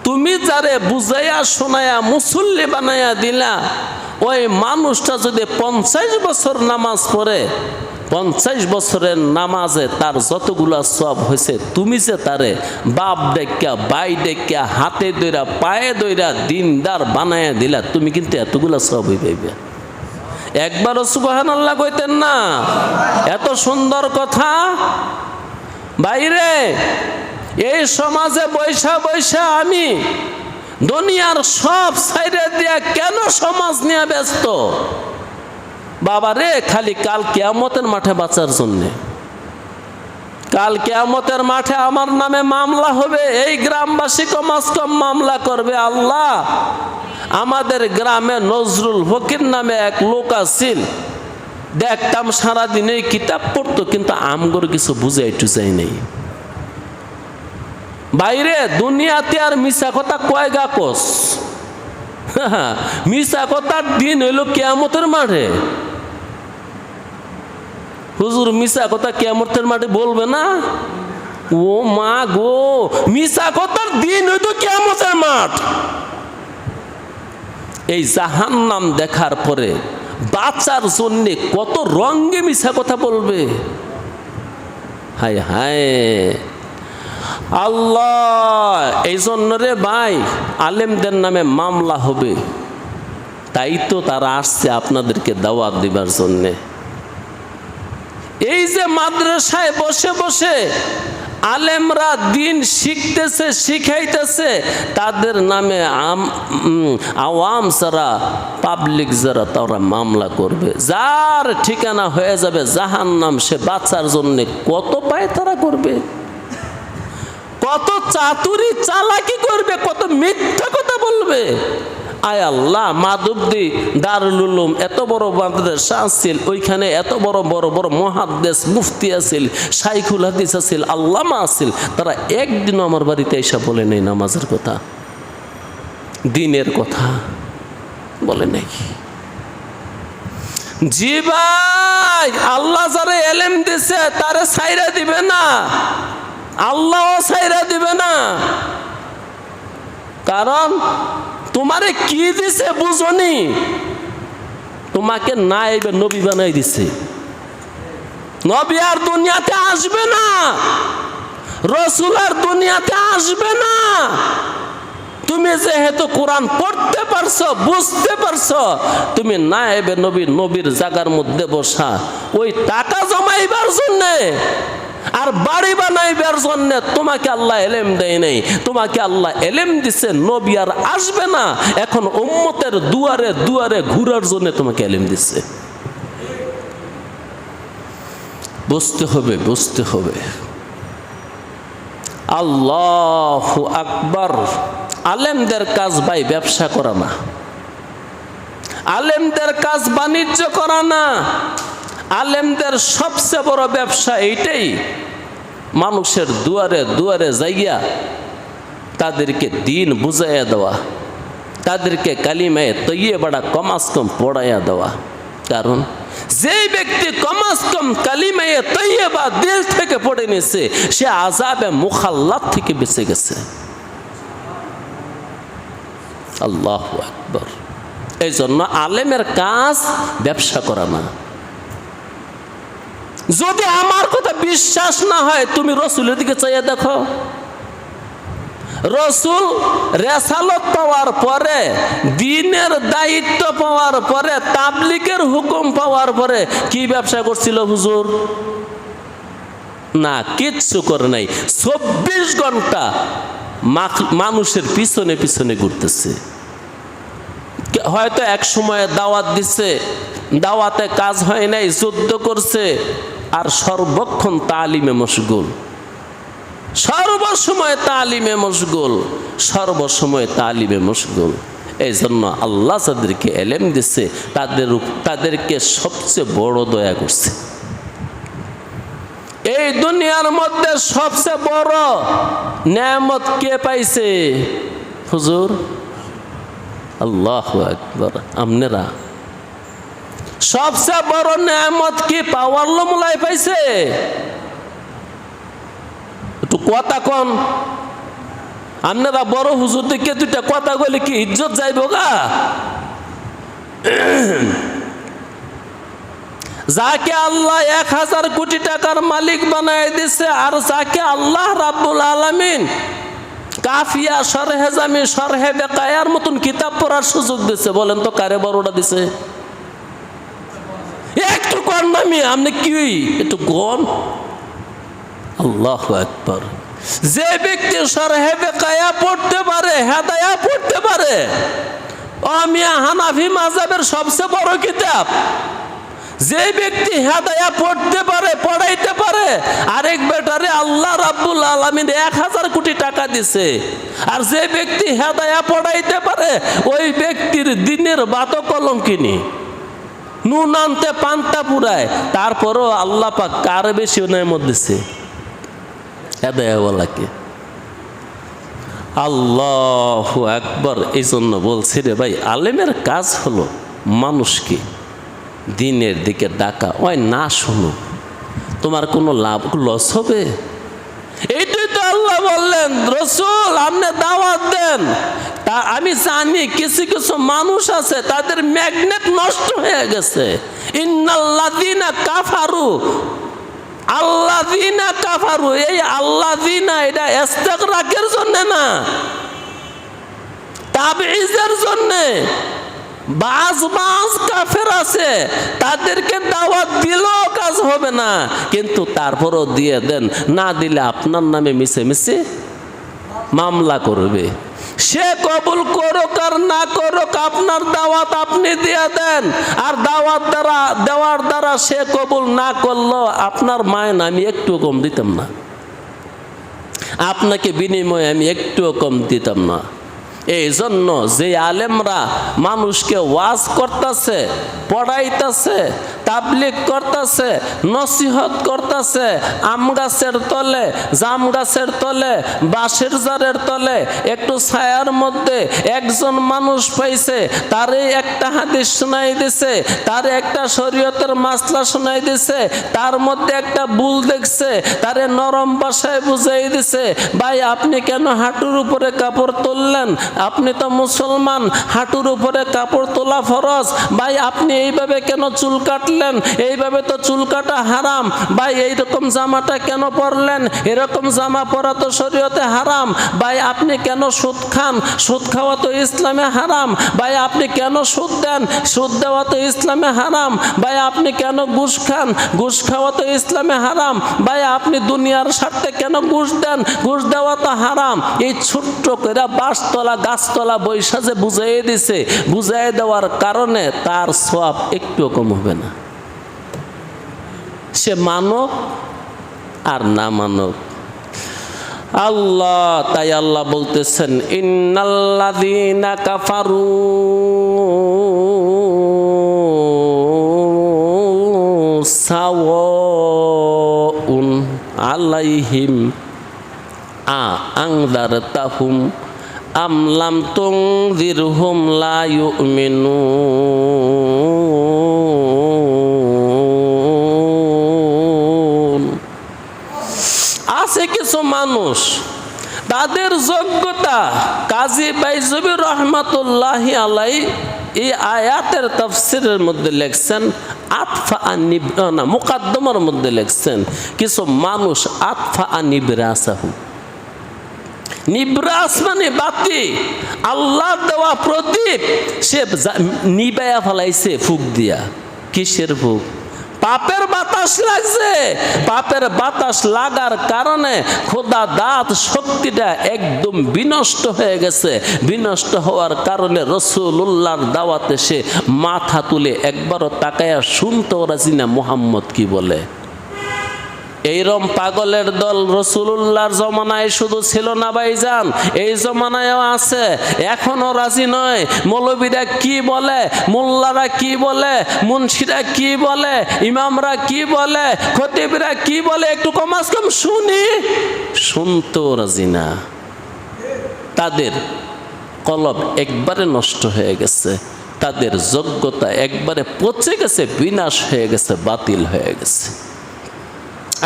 তুমি যারে বুঝাইয়া শোনায়া মুসল্লি বানাইয়া দিলা, ওই মানুষটা যদি 50 বছর নামাজ পড়ে, 50 বছরের নামাজে তার যতগুলা সওয়াব হয়েছে, তুমি যে তারে বাপ ডেকা, বাই ডেকা, হাতে দইরা, পায়ে দইরা দিনদার বানাইয়া দিলা, তুমি কিন্তু এতগুলা সওয়াব হইবে। একবারও সুবহানাল্লাহ কইতেন না? এত সুন্দর কথা। বাইরে এই সমাজে বৈশা বৈশা আমি দুনিয়ার সব সাইডে দিয়া কেন সমাজ নিয়ে ব্যস্ত? বাবা রে, খালি কাল কিয়ামতের মাঠে বাঁচার জন্যে। কাল কিয়ামতের মাঠে আমার নামে মামলা হবে, এই গ্রামবাসী কমাস কম মামলা করবে। আল্লাহ, আমাদের গ্রামে নজরুল ফকির নামে এক লোক আছিল, দেখতাম সারাদিন এই কিতাব পড়তো, কিন্তু আমগর কিছু বুঝাই টুজাই নেই। বাইরে দুনিয়াতে আর মিশা কথা কয় গা কোস? মিশা কথার দিন হইল কিয়ামতের মাঠে। হুজুর মিশা কথা কিয়ামতের মাঠে বলবে না? ও মা গো, মিশা কথার দিন হইতো কিয়ামতের মাঠ। এই জাহান্নাম দেখার পরে বাঁচার জন্য কত রঙে মিশা কথা বলবে। হায় হায় আল্লাহ, এই জন্য রে ভাই, আলেমদের নামে মামলা হবে, তাই তো তারা আসছে আপনাদেরকে দাওয়াত দিবার জন্যে। এই যে মাদ্রাসায় বসে বসে আলেমরা দিন শিখতেছে, শিখাইতেছে, তাদের নামে আওয়াম যারা, পাবলিক যারা, তারা মামলা করবে। যার ঠিকানা হয়ে যাবে জাহান্নাম, সে বাঁচার জন্য কত পায় তারা করবে, কত চাতুরি চালাকি করবে, কত মিথ্যা কথা বলবে। আয় আল্লাহ, মাধবদী দারুল উলুম এত বড় মাদ্রাসা আছিল, ওইখানে এত বড় বড় বড় মুহাদ্দিস মুফতি আছিল, শাইখুল হাদিস আছিল, আল্লামা আছিল, তারা একদিনও আমার বাড়িতে এসে বলে নাই নামাজের কথা, দিনের কথা বলে নাই। জি ভাই, আল্লাহ যারা এলেম দিছে তারে ছাইরা দিবে না। আল্লাহ ছাইরা দিবে না। কারণ তোমারে কি দিছে বুঝনি, তোমাকে নাইবে নবী বানাই দিছে। নবী আর দুনিয়াতে আসবে না, রসুল আর দুনিয়াতে আসবে না। তুমি যেহেতু কোরআন পড়তে পারছো, বুঝতে পারছো, তুমি নাইবে নবী, নবীর জায়গার মধ্যে বসা ওই টাকা জমাইবার জন্যে আর বাড়ি বানাইবার জন্য তোমাকে আল্লাহ এলেম দেয় নাই। তোমাকে আল্লাহ এলেম দিছে, নবী আর আসবে না, এখন উম্মতের দুয়ারে দুয়ারে ঘুরার জন্য তোমাকে এলেম দিছে। বুঝতে হবে, বুঝতে হবে। আল্লাহু আকবার। আলেমদের কাজ ভাই ব্যবসা করা না, আলেমদের কাজ বাণিজ্য করা না। আলেমদের সবচেয়ে বড় ব্যবসা এইটাই, মানুষের দুয়ারে দুয়ারে যাইয়া তাদেরকে দিন বুঝাইয়া দেওয়া, তাদেরকে কালিমায়ে তৈয়্যিবা কমাস কম পড়াইয়া দেওয়া। কারণ যে ব্যক্তি কমাস কম কালিমায়ে তৈয়্যিবা দিল থেকে পড়ে নিয়েছে, সে আযাবে মুখাল্লাদ থেকে বেঁচে গেছে। আল্লাহু আকবার। এই জন্য আলেমের কাজ ব্যবসা করা না। যদি আমার কথা বিশ্বাস না হয়, তুমি রসুলের দিকে চাইয়া দেখো। রসুল রেসালত পাওয়ার পরে, দ্বীনের দায়িত্ব পাওয়ার পরে, তাবলীগের হুকুম পাওয়ার পরে কি ব্যবসা করছিল হুজুর? না, কিচ্ছু করে নাই। 24 ঘন্টা মানুষের পিছনে পিছনে ঘুরতেছে। হয়তো এক সময় দাওয়াত দিছে, দাওয়াতে কাজ হয় নাই, যুদ্ধ করছে, আর সর্বক্ষণ তালিমে মশগুল, সর্বসময় তালিমে মশগুল, সর্বসময় তালিমে মশগুল। এই জন্য আল্লাহ যাদেরকে এলেম দিছে তাদেরকে সবচেয়ে বড় দয়া করছে। এই দুনিয়ার মধ্যে সবচেয়ে বড় নেয়ামত কে পাইছে হুজুর? আল্লাহু আকবার। আপনারা সবচেয়ে বড় নেয়ামত কি পাওয়ার লোমলাই পাইছে? একটু কথা কন। আপনারা বড় হুজুর দিকে দুইটা কথা বলে কি ইজ্জত যাইব গা? যাকে আল্লাহ 1000 কোটি টাকার মালিক বানায় দিছে, আর যাকে আল্লাহ রাব্বুল আলামিন কাফিয়া, শরহে জামি, শরহে বেকায়ার মতন কিতাব পড়ার সুযোগ দিছে, বলেন তো কারে বড়টা দিছে? একটু কর নামি, আপনি কি একটু গন? আল্লাহু আকবার। যে ব্যক্তি শরহে বেকায়া পড়তে পারে, হেদায়া পড়তে পারে, মিয়া হানাফি মাযহাবের সবচেয়ে বড় কিতাব, যে ব্যক্তি হেদায়া পড়তে পারে, পড়াইতে পারে, আরেক বেটারে আল্লাহ রাব্বুল আলামিন 1000 কোটি টাকা দিছে, আর যে ব্যক্তি হেদায়া পড়াইতে পারে, ওই ব্যক্তির দিনের বাত কলম কিনি নুন আনতে পান্তা পুরায়, তারপরও আল্লাহ পাক কার বেশি নেয়ামত দিছে? হেদায়াওয়ালাকে। আল্লাহু আকবার। এই জন্য বলছি রে ভাই, আলেমের কাজ হলো মানুষকে দিনের দিকে ডাকা। ওই না শুনো, তোমার কোনো লাভ লস হবে? এইটাই তো আল্লাহ বললেন, রসুল আপনি দাওয়াত দেন। তা আমি জানি কিছু কিছু মানুষ আছে তাদের ম্যাগনেট নষ্ট হয়ে গেছে। ইন্নাল্লাযীনা কাফারু, আল্লাযীনা কাফারু, এই আল্লাযীনা এটা ইস্তিগরাকের জন্য না, তাবঈজের জন্য। বাজ কাফের আছে, তাদেরকে দাওয়াত দিলেও কাজ হবে না, কিন্তু তারপরও দিয়ে দেন। না দিলে আপনার নামে মিছে মিছে মামলা করবে। সে কবুল করুক আর না করুক, আপনার দাওয়াত আপনি দিয়ে দেন, আর দাওয়াত দেওয়ার দ্বারা সে কবুল না করলো, আপনার মায়ের আমি একটু কম দিতাম না, আপনাকে বিনিময়ে আমি একটুও কম দিতাম না। এই জন্য যে আলেমরা মানুষকে ওয়াজ করতেছে, পড়াইতেছে, তাবলিগ করতেছে, নসিহত করতেছে, আম গাছের তলে, জাম গাছের তলে, বাঁশের জারের তলে একটু ছায়ার মধ্যে একজন মানুষ পাইছে, তারে একটা হাদিস শোনাই দিছে, তারে একটা শরীয়তের মাসলা শোনাই দিছে, তার মধ্যে একটা ভুল দেখছে, তারে নরম ভাষায় বুঝাই দিছে, ভাই আপনি কেন হাঁটুর উপরে কাপড় তুললেন? আপনি তো মুসলমান, হাঁটুর উপরে কাপড় তোলা ফরজ। ভাই আপনি এইভাবে কেন চুল কাটলেন? এইভাবে তো চুল কাটা হারাম। ভাই এইরকম জামাটা কেন পরলেন? এরকম জামা পরা তো শরীয়তে হারাম। ভাই আপনি কেন সুদ খান? সুদ খাওয়া তো ইসলামে হারাম। ভাই আপনি কেন সুদ দেন? সুদ দেওয়া তো ইসলামে হারাম। ভাই আপনি কেন ঘুষ খান? ঘুষ খাওয়া তো ইসলামে হারাম। ভাই আপনি দুনিয়ার স্বার্থে কেন ঘুষ দেন? ঘুষ দেওয়া তো হারাম। এই ছোট্ট করে বাঁশতলা গাছতলা বৈশা যে বুঝাই দিছে, বুঝাই দেওয়ার কারণে তার সওয়াব একটু কম হবে না, সে মানব আর না মানব। আল্লাহ, তাই আল্লাহ বলতেছেন ইন্নাল্লাযীনা কাফারু সাওয়াউন আলাইহিম আনযারতাহুম আম লাম তুনযিরহুম লা ইউমিনুন। আছে কিছু মানুষ, তাদের যোগ্যতা, কাজী বাইজুবি রহমাতুল্লাহি আলাইহি এই আয়াতের তাফসিরের মধ্যে লেখছেন, আতফা আনিবরানা মুকাদ্দমার মধ্যে লেখছেন, কিছু মানুষ আতফা আনিবরাসাহু, নিবরাস মানে বাতি, আল্লাহ দেওয়া প্রদীপ সে নিবায়া ফেলাইছে ফুক দিয়া। কিসের ফুক? পাপের বাতাস লাগছে। পাপের বাতাস লাগার কারণে খোদা দাঁত শক্তিটা একদম বিনষ্ট হয়ে গেছে। বিনষ্ট হওয়ার কারণে রাসূলুল্লাহর দাওয়াতে সে মাথা তুলে একবারও তাকায়া শুনতেও রাজি না মুহাম্মদ কি বলে। এইরকম পাগলের দল রাসূলুল্লাহর জমানায় শুধু ছিল না ভাইজান, এই জমানায়ও আছে, এখনো রাজি নয়। মৌলবীরা কি বলে, মোল্লারা কি বলে, মুন্সিরা কি বলে, ইমামরা কি বলে, খতিবরা কি বলে একটু কমাস কম শুনি, শুনতেও রাজি না। তাদের কলব একবারে নষ্ট হয়ে গেছে, তাদের যোগ্যতা একবারে পচে গেছে, বিনাশ হয়ে গেছে, বাতিল হয়ে গেছে।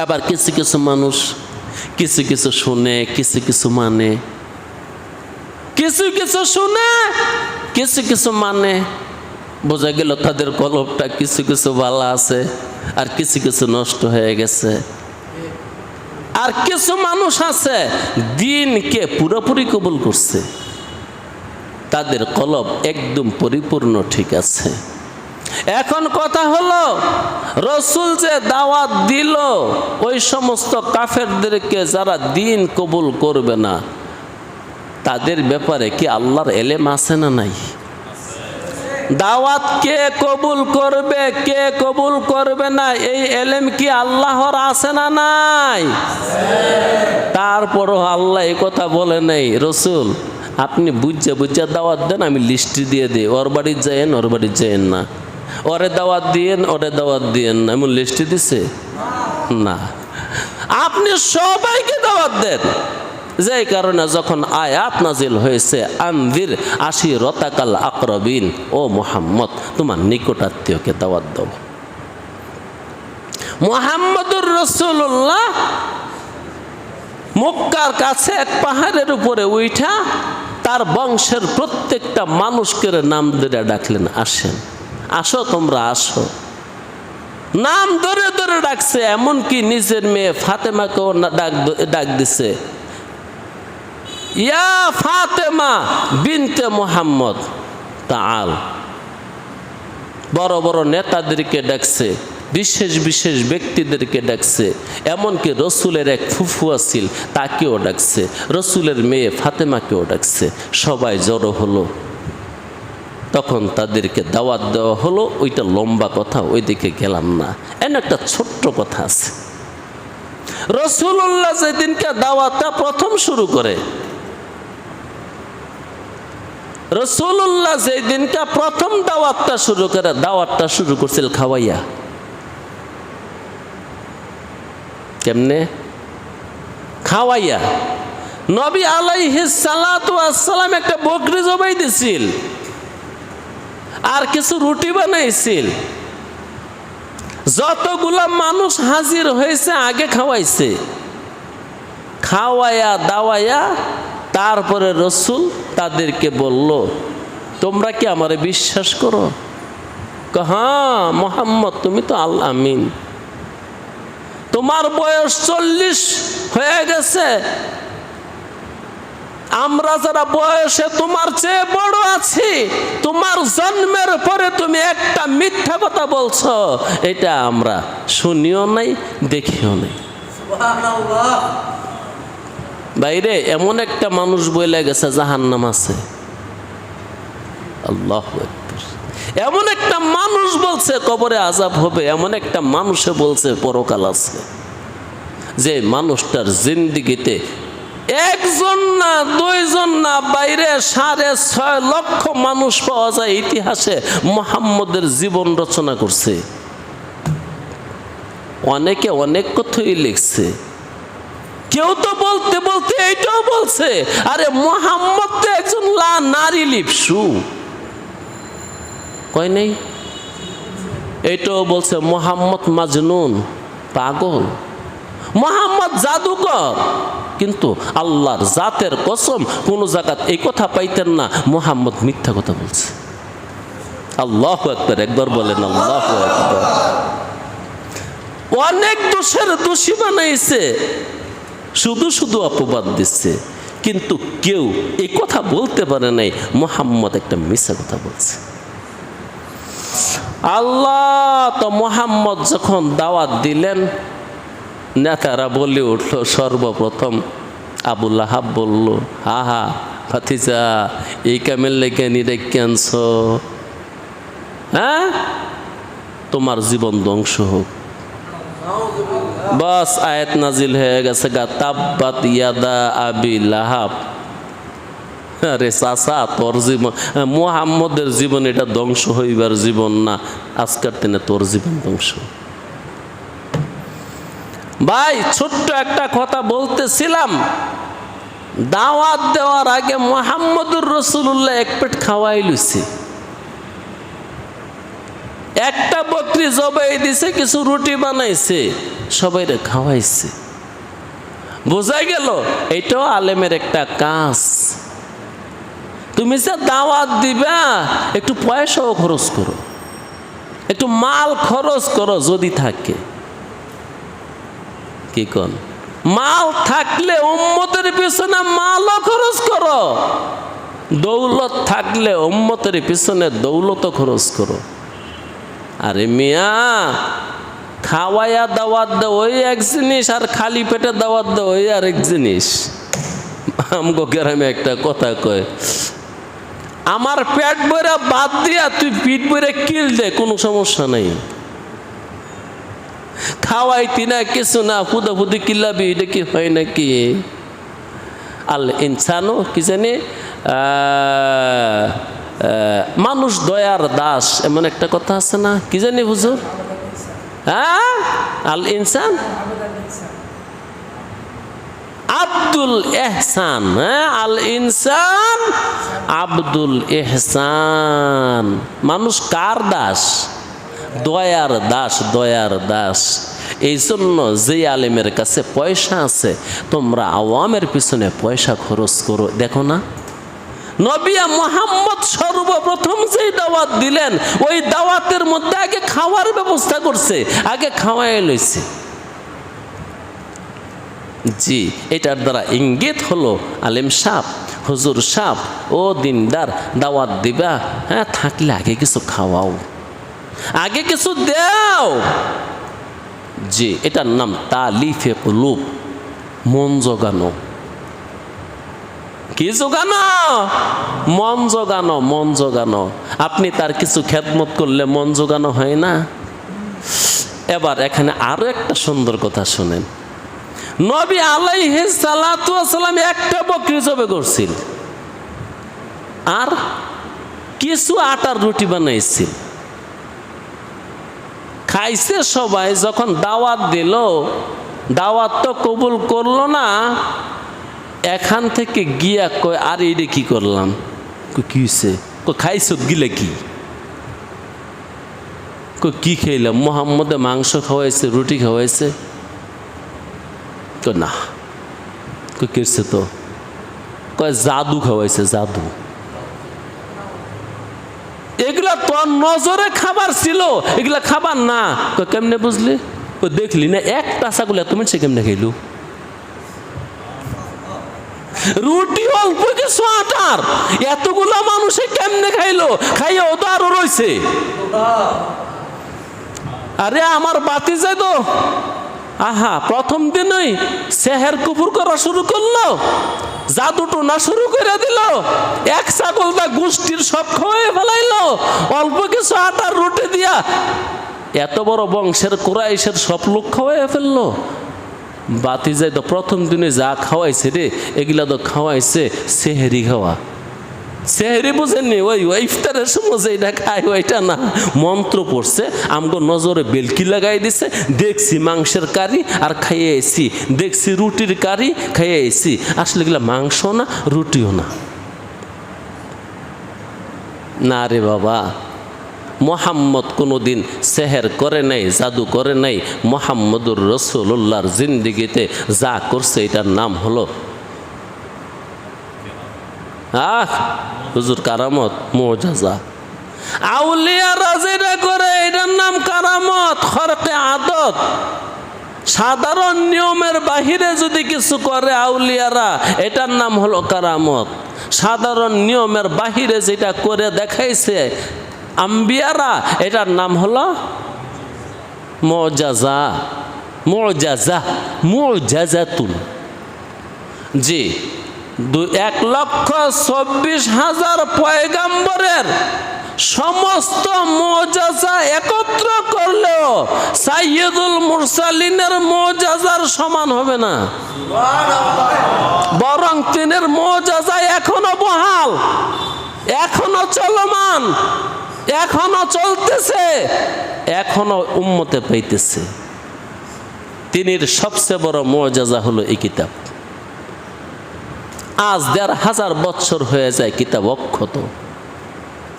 আবার কিছু কিছু মানুষ কিছু কিছু শুনে, কিছু কিছু মানে, কিছু কিছু শুনে, কিছু কিছু মানে, বোঝা গেল তাদের কলবটা কিছু কিছু ভালো আছে আর কিছু কিছু নষ্ট হয়ে গেছে। আর কিছু মানুষ আছে দ্বীনকে পুরোপুরি কবুল করছে, তাদের কলব একদম পরিপূর্ণ ঠিক আছে। এখন কথা হলো, রসুল যে দাওয়াত দিল ওই সমস্ত কাফেরদেরকে যারা দ্বীন কবুল করবে না, তাদের ব্যাপারে কি আল্লাহর এলেম আছে না নাই? দাওয়াত কে কবুল করবে, কে কবুল করবে না, এই এলেম কি আল্লাহর আছে না নাই? তারপরও আল্লাহ এই কথা বলে নাই, রসুল আপনি বুঝা বুঝা দাওয়াত দেন, আমি লিস্ট দিয়ে দিই, ওর বাড়ি যায়েন, ওর বাড়ি যায়েন না, ওরে দাওয়াত দিয়েন, ওরে দাওয়াত দিয়েন না, এমন লিস্ট দিছে না। আপনি সবাইকে দাওয়াত দেন। যেই কারণে যখন আয়াত নাজিল হয়েছে আনজির আশিরাতাকাল আকরাবিন, ও মুহাম্মদ তোমার নিকটাত্মীয়কে দাওয়াত দাও। মুহাম্মদুর রাসূলুল্লাহ মক্কার কাছে এক পাহাড়ের উপরে উঠা তার বংশের প্রত্যেকটা মানুষকে নাম ধরে ডাকলেন, আসেন, আসো তোমরা আসো, নাম ধরে ধরে ডাকছে। এমনকি নিজের মেয়ে ফাতেমাকেও ডাক দিছে, ইয়া ফাতেমা বিনতে মুহাম্মদ তাআল। বড় বড় নেতাদেরকে ডাকছে, বিশেষ বিশেষ ব্যক্তিদেরকে ডাকছে, এমনকি রসুলের এক ফুফু আছিল তাকেও ডাকছে, রসুলের মেয়ে ফাতেমাকেও ডাকছে। সবাই জড়ো হলো, তখন তাদেরকে দাওয়াত দেওয়া হলো। ওইটা লম্বা কথা, ওই দিকে গেলাম না। এমন একটা ছোট্ট কথা আছে, রাসূলুল্লাহ যেদিনকে দাওয়াতটা প্রথম শুরু করে, রাসূলুল্লাহ যেই দিনকা প্রথম দাওয়াতটা শুরু করছিল খাওয়াইয়া। কেমনে? খাওয়াইয়া। নবী আলাইহিস সালাতু ওয়াস সালাম একটা বকরি জবাই দিছিল, আর কিছু রুটি বানাইছিল। যতগুলা মানুষ হাজির হয়েছে আগে খাওয়াইছে, খাওয়াইয়া দাওয়াইয়া তারপরে রসুল তাদেরকে বলল, তোমরা কি আমারে বিশ্বাস করো? হ্যাঁ মুহাম্মদ, তুমি তো আল আমিন, তোমার বয়স 40 হয়ে গেছে, আমরা যারা বয়সে তোমার চেয়ে বড় আছি, তোমার জন্মের পরে তুমি একটা মিথ্যা কথা বলছো, এটা আমরা শুনিও নাই দেখিও নাই। সুবহানাল্লাহ। বাইরে এমন একটা মানুষ বইলে গেছে জাহান্নাম আছে। আল্লাহু আকবার। এমন একটা মানুষ বলছে কবরে আযাব হবে, এমন একটা মানুষে বলছে পরকাল আছে। যে মানুষটার জিন্দেগিতে একজন না দুইজন না, বাইরে 6.5 লক্ষ মানুষ পাওয়া যায় ইতিহাসে মুহাম্মদের জীবন রচনা করছে। অনেকে অনেক কথাই লিখছে, কেউ তো বলতে বলতে এইটাও বলছে, আরে মুহাম্মদ তো একজন নারী লিপসু, কয় নাই? এইটাও বলছে মুহাম্মদ মাজনুন, পাগল, মুহাম্মদ জাদুকর। কিন্তু আল্লাহর জাতের কসম কোন জায়গাত এই কথা পাইতেন না মুহাম্মদ মিথ্যা কথা বলছে। আল্লাহু আকবার, একবার বলেন আল্লাহু আকবার। অনেক দোষের দোষী বানাইছে, শুধু শুধু অপবাদ দিচ্ছে, কিন্তু কেউ এই কথা বলতে পারে নাই মুহাম্মদ একটা মিথ্যা কথা বলছে। আল্লাহ তো মুহাম্মদ যখন দাওয়াত দিলেন, নেতারা বলে উঠলো, সর্বপ্রথম আবু লাহাব বলল, হা হা ভাতিজা, এই কামের লেগে নিরে ক্যান্স, হ্যাঁ তোমার জীবন ধ্বংস হোক। বাস আয়াত নাজিল হয়ে গেছে গা, তাব্বাত ইয়াদা আবি লাহাব। আরে চাচা, তোর জীবন, মুহাম্মদের জীবন এটা ধ্বংস হইবার জীবন না, আজকের দিনে তোর জীবন ধ্বংস। ভাই ছোট্ট একটা কথা বলতেছিলাম, দাওয়াত দেওয়ার আগে মুহাম্মদুর রাসূলুল্লাহ এক পেট খাওয়াই লইছে, একটা বকরি জবাই দিছে, কিছু রুটি বানাইছে, সবাইরে খাওয়াইছে। বোঝা গেল এটাও আলেমের একটা কাজ। তুমি যে দাওয়াত দিবা একটু পয়সাও খরচ করো, একটু মাল খরচ করো যদি থাকে। কি কোন? মাল থাকলে উম্মতের পিছনে মালও খরচ করো, দৌলত থাকলে উম্মতের পিছনে দৌলত খরচ করো। আরে মিয়া, খাওয়াইয়া দাওয়াত দে ওই এক জিনিস, আর খালি পেটে দাওয়াত দে ওই আরেক জিনিস। আমগো গ্রামে একটা কথা কয়, আমার পেট ভরে বাদ দিয়া তুই পিঠ ভরে কিল দে, কোনো সমস্যা নাই, খাওয়াইতি না কিছু না, ফুদা ফুদি কিল্লাবি, এটা কি হয় নাকি? আল ইনসানও কি জানি, মানুষ দয়ার দাস, এমন একটা কথা আছে না, কি জানি হুজুর? হ্যাঁ, আল ইনসান আব্দুল ইহসান। হ্যাঁ, আল ইনসান আব্দুল ইহসান। মানুষ কার দাস? দয়ার দাস, দয়ার দাস। এই জন্য যে আলেমের কাছে পয়সা আছে, তোমরা আওয়ামের পিছনে পয়সা খরচ করো। দেখো না, নবী মুহাম্মদ সর্বপ্রথম যে দাওয়াত দিলেন, ওই দাওয়াতের মধ্যে আগে খাওয়ার ব্যবস্থা করছে, আগে খাওয়াই লইছে। জি, এটার দ্বারা ইঙ্গিত হলো আলেম সাহেব, হুজুর সাহেব, ও দিনদার, দাওয়াত দিবা, হ্যাঁ থাকলে আগে কিছু খাওয়াও, আগে কিছু দাও। জি, এটার নাম তালিফে কুলুব, মন জোগানো। কি জোগানো? মন জোগানো, মন জোগানো। আপনি তার কিছু খেদমত করলে মন জোগানো হয় না? এবার এখানে আরো একটা সুন্দর কথা শুনেন। নবী আলাইহিস সালাতু ওয়াস সালাম একটা বকরি জবাই করছিল, আর কিছু আটার রুটি বানাইছে, খাইছে সবাই। যখন দাওয়াত দিল, দাওয়াত তো কবুল করলো না। এখান থেকে গিয়া কয়, আর এইটা কি করলাম? কি হয়েছে? খাইছ গিলে কি? কি খেলাম? মোহাম্মদে মাংস খাওয়াইছে, রুটি খাওয়াইছে। না, কেছে তো কয় জাদু খাওয়াইছে, জাদু। এগুলা তোর নজরে খাবার ছিল, এগুলা খাবার না। কেমনে বুঝলি? দেখলি না একটা ছাগল এত মানুষ কেমনে খাইল? রুটি অল্প কিছু আটার, এতগুলা মানুষে কেমনে খাইলো? খাইয়া ও তো আরো রয়েছে। আরে আমার বাতি যায় তো, আহা, প্রথম দিনই সেহের কুফুর করা শুরু করলো, জাদু টোনা শুরু করে দিল। এক ছাগলটা গোষ্ঠীর সব খাওয়াই ফেলাইলো অল্প কিছু আটার রুটি দিয়া। এত বড় বংশের কুরাইশের সব লোক খাওয়াই ফেললো। বাতি যাই তো প্রথম দিনে যা খাওয়াইছে রে, এগুলা তো খাওয়াইছে সেহেরি খাওয়া। সেহেরি বুঝেননি? ওই ইফতারের সময় যেটা খাই ওইটা না, মন্ত্র পড়ছে, আমগো নজরে বেলকি লাগাই দিছে। দেখছি মাংসের কারি আর খাইয়ে এসি, দেখছি রুটির কারি খাইয়ে এসি। আসলে এগুলা মাংস না, রুটিও না। না রে বাবা, মোহাম্মদ কোনোদিন সেহের করে নাই, জাদু করে নাই। মোহাম্মদুর রসুল্লাহর জিন্দিগিতে যা করছে এটার নাম হলো হুজুর কারামত, মুআজিজা। আউলিয়ারা যেটা করে এটার নাম কারামত, খরকে আদত। সাধারণ নিয়মের বাহিরে যদি কিছু করে আউলিয়ারা, এটার নাম হলো কারামত। সাধারণ নিয়মের বাহিরে যেটা করে দেখাইছে আম্বিয়ারা, এটার নাম হলো মুআজিজা। মুআজিজা, মুআজিজাতুন। জি, 1,24,000 পয়গাম্বরের সমস্ত মুআজিজা একত্র করলেও সাইয়্যিদুল মুরসালিনের মুআজিজার সমান হবে না। বরং তিনের মুআজিজা এখনো বহাল, এখনো চলমান, এখনো চলতেছে, এখনো উম্মতে পাইতেছে। তিনির সবচেয়ে বড় মুআজিজা হলো এই কিতাব। আজ 1,500 বছর হয়ে যায় কিতাব অক্ষত,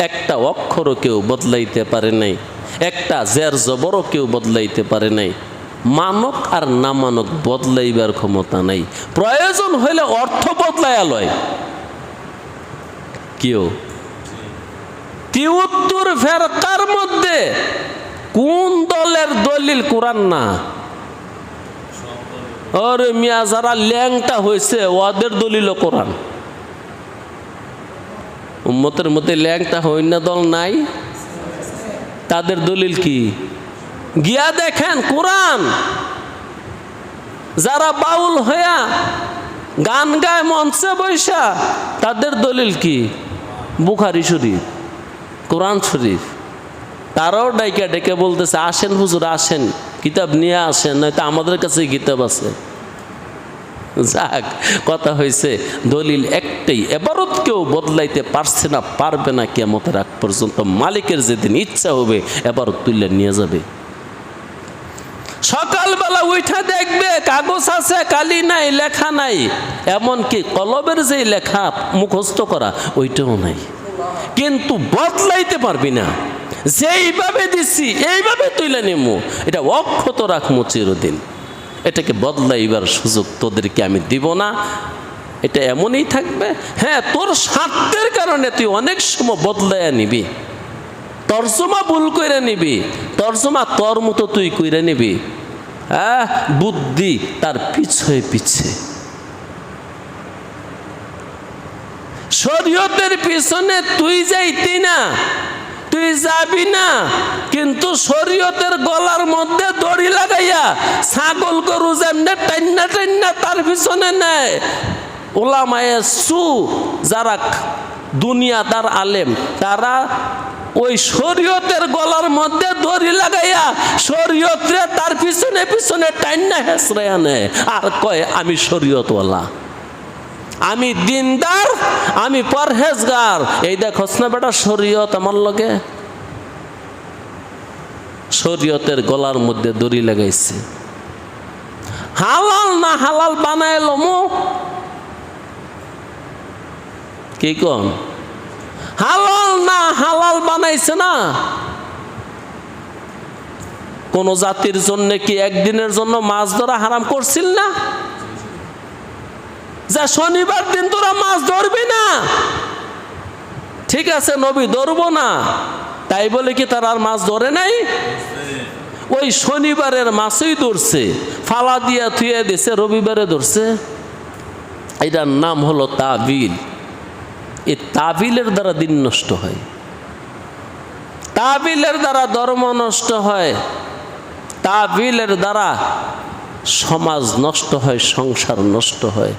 একটা অক্ষরও কেউ বদলাইতে পারে নাই, একটা জের জবরও কেউ বদলাইতে পারে নাই। মানক আর না মানক বদলাইবার ক্ষমতা নাই। প্রয়োজন হইলে অর্থ বদলাইয়া লয় কেউ। 73 ফেরকার মধ্যে কোন দলের দলিল কোরআন না? আরে মিয়া, যারা ল্যাংটা হয়েছে ওদের দলিল কোরআন। উম্মতের মধ্যে ল্যাংটা হই না দল নাই, তাদের দলিল কি? গিয়া দেখেন কোরআন। যারা বাউল হইয়া গান গায় মঞ্চে বৈশা, তাদের দলিল কি? বুখারী শরীফ, কোরআন শরীফ। তারাও ডাইকা ডেকে বলতেছে, আসেন হুজুর আসেন, কিতাব নিয়ে আসেন, নয়তো আমাদের কাছে কিতাব আছে। যাক, কথা হয়েছে, দলিল একটাই, এবারত কেউ বদলাইতে পারছে না, পারবে না কিয়ামতের আগ পর্যন্ত। মালিকের যেদিন ইচ্ছা হবে এবারত তুলে নিয়ে যাবে। সকালবেলা উঠা দেখবে কাগজ আছে, কালি নাই, লেখা নাই, এমনকি কলমের যে লেখা মুখস্থ করা ওইটাও নাই। কিন্তু বদলাইতে পারবি না। যেইভাবে দিছি এইভাবে তুলে নেমু, এটা অক্ষত রাখমু চিরদিন। এটাকে বদলাইবার সুযোগ তোদেরকে আমি দিব না। এটা এমনই থাকবে। হ্যাঁ, তোর স্বার্থের কারণে তুই অনেক সময় বদলাইয়া নিবি, তর্জমা ভুল কইরা নিবি, তর্জমা তোর মতো তুই কইরা নিবি। বুদ্ধি তার পিছে পিছে। শরীয়তের পিছনে তুই যাইতি না, তুই যাবি না, কিন্তু শরীয়তের গলার মধ্যে দড়ি লাগাইয়া ছাগল গরু যেমনে টাইন্না টাইন্না তার পিছনে নেয় ওলামায়ে সু, যারা দুনিয়াদার আলেম, তারা ওই শরীয়তের গলার মধ্যে দড়ি লাগাইয়া শরীয়তরে তার পিছনে পিছনে টাইন্না হেসরাইয়া নেয় আর কয় আমি শরীয়তওয়ালা। আমি দিনদার, আমি পরহেজগার, এই দেখছ না বেটা শরীয়ত আমার লগে। শরীয়তের গলার মধ্যে দড়ি লাগাইছে। হালাল না হালাল বানায় লমু, কি কোন? হালাল না হালাল বানাইছে না। কোন জাতির জন্য কি একদিনের জন্য মাছ ধরা হারাম করছিল না? যা শনিবার দিন তোরা মাছ ধরবি না, ঠিক আছে নবী ধরবো না, তাই বলে কি তারা আর মাছ ধরে নাই? ওই শনিবারের মাছই ধরছে, ফালা দিয়া থুয়ে দিছে, রবিবারে ধরছে। এটার নাম হলো তাবিল। এই তাবিলের দ্বারা দিন নষ্ট হয়, তাবিলের দ্বারা ধর্ম নষ্ট হয়, তাবিলের দ্বারা সমাজ নষ্ট হয়, সংসার নষ্ট হয়।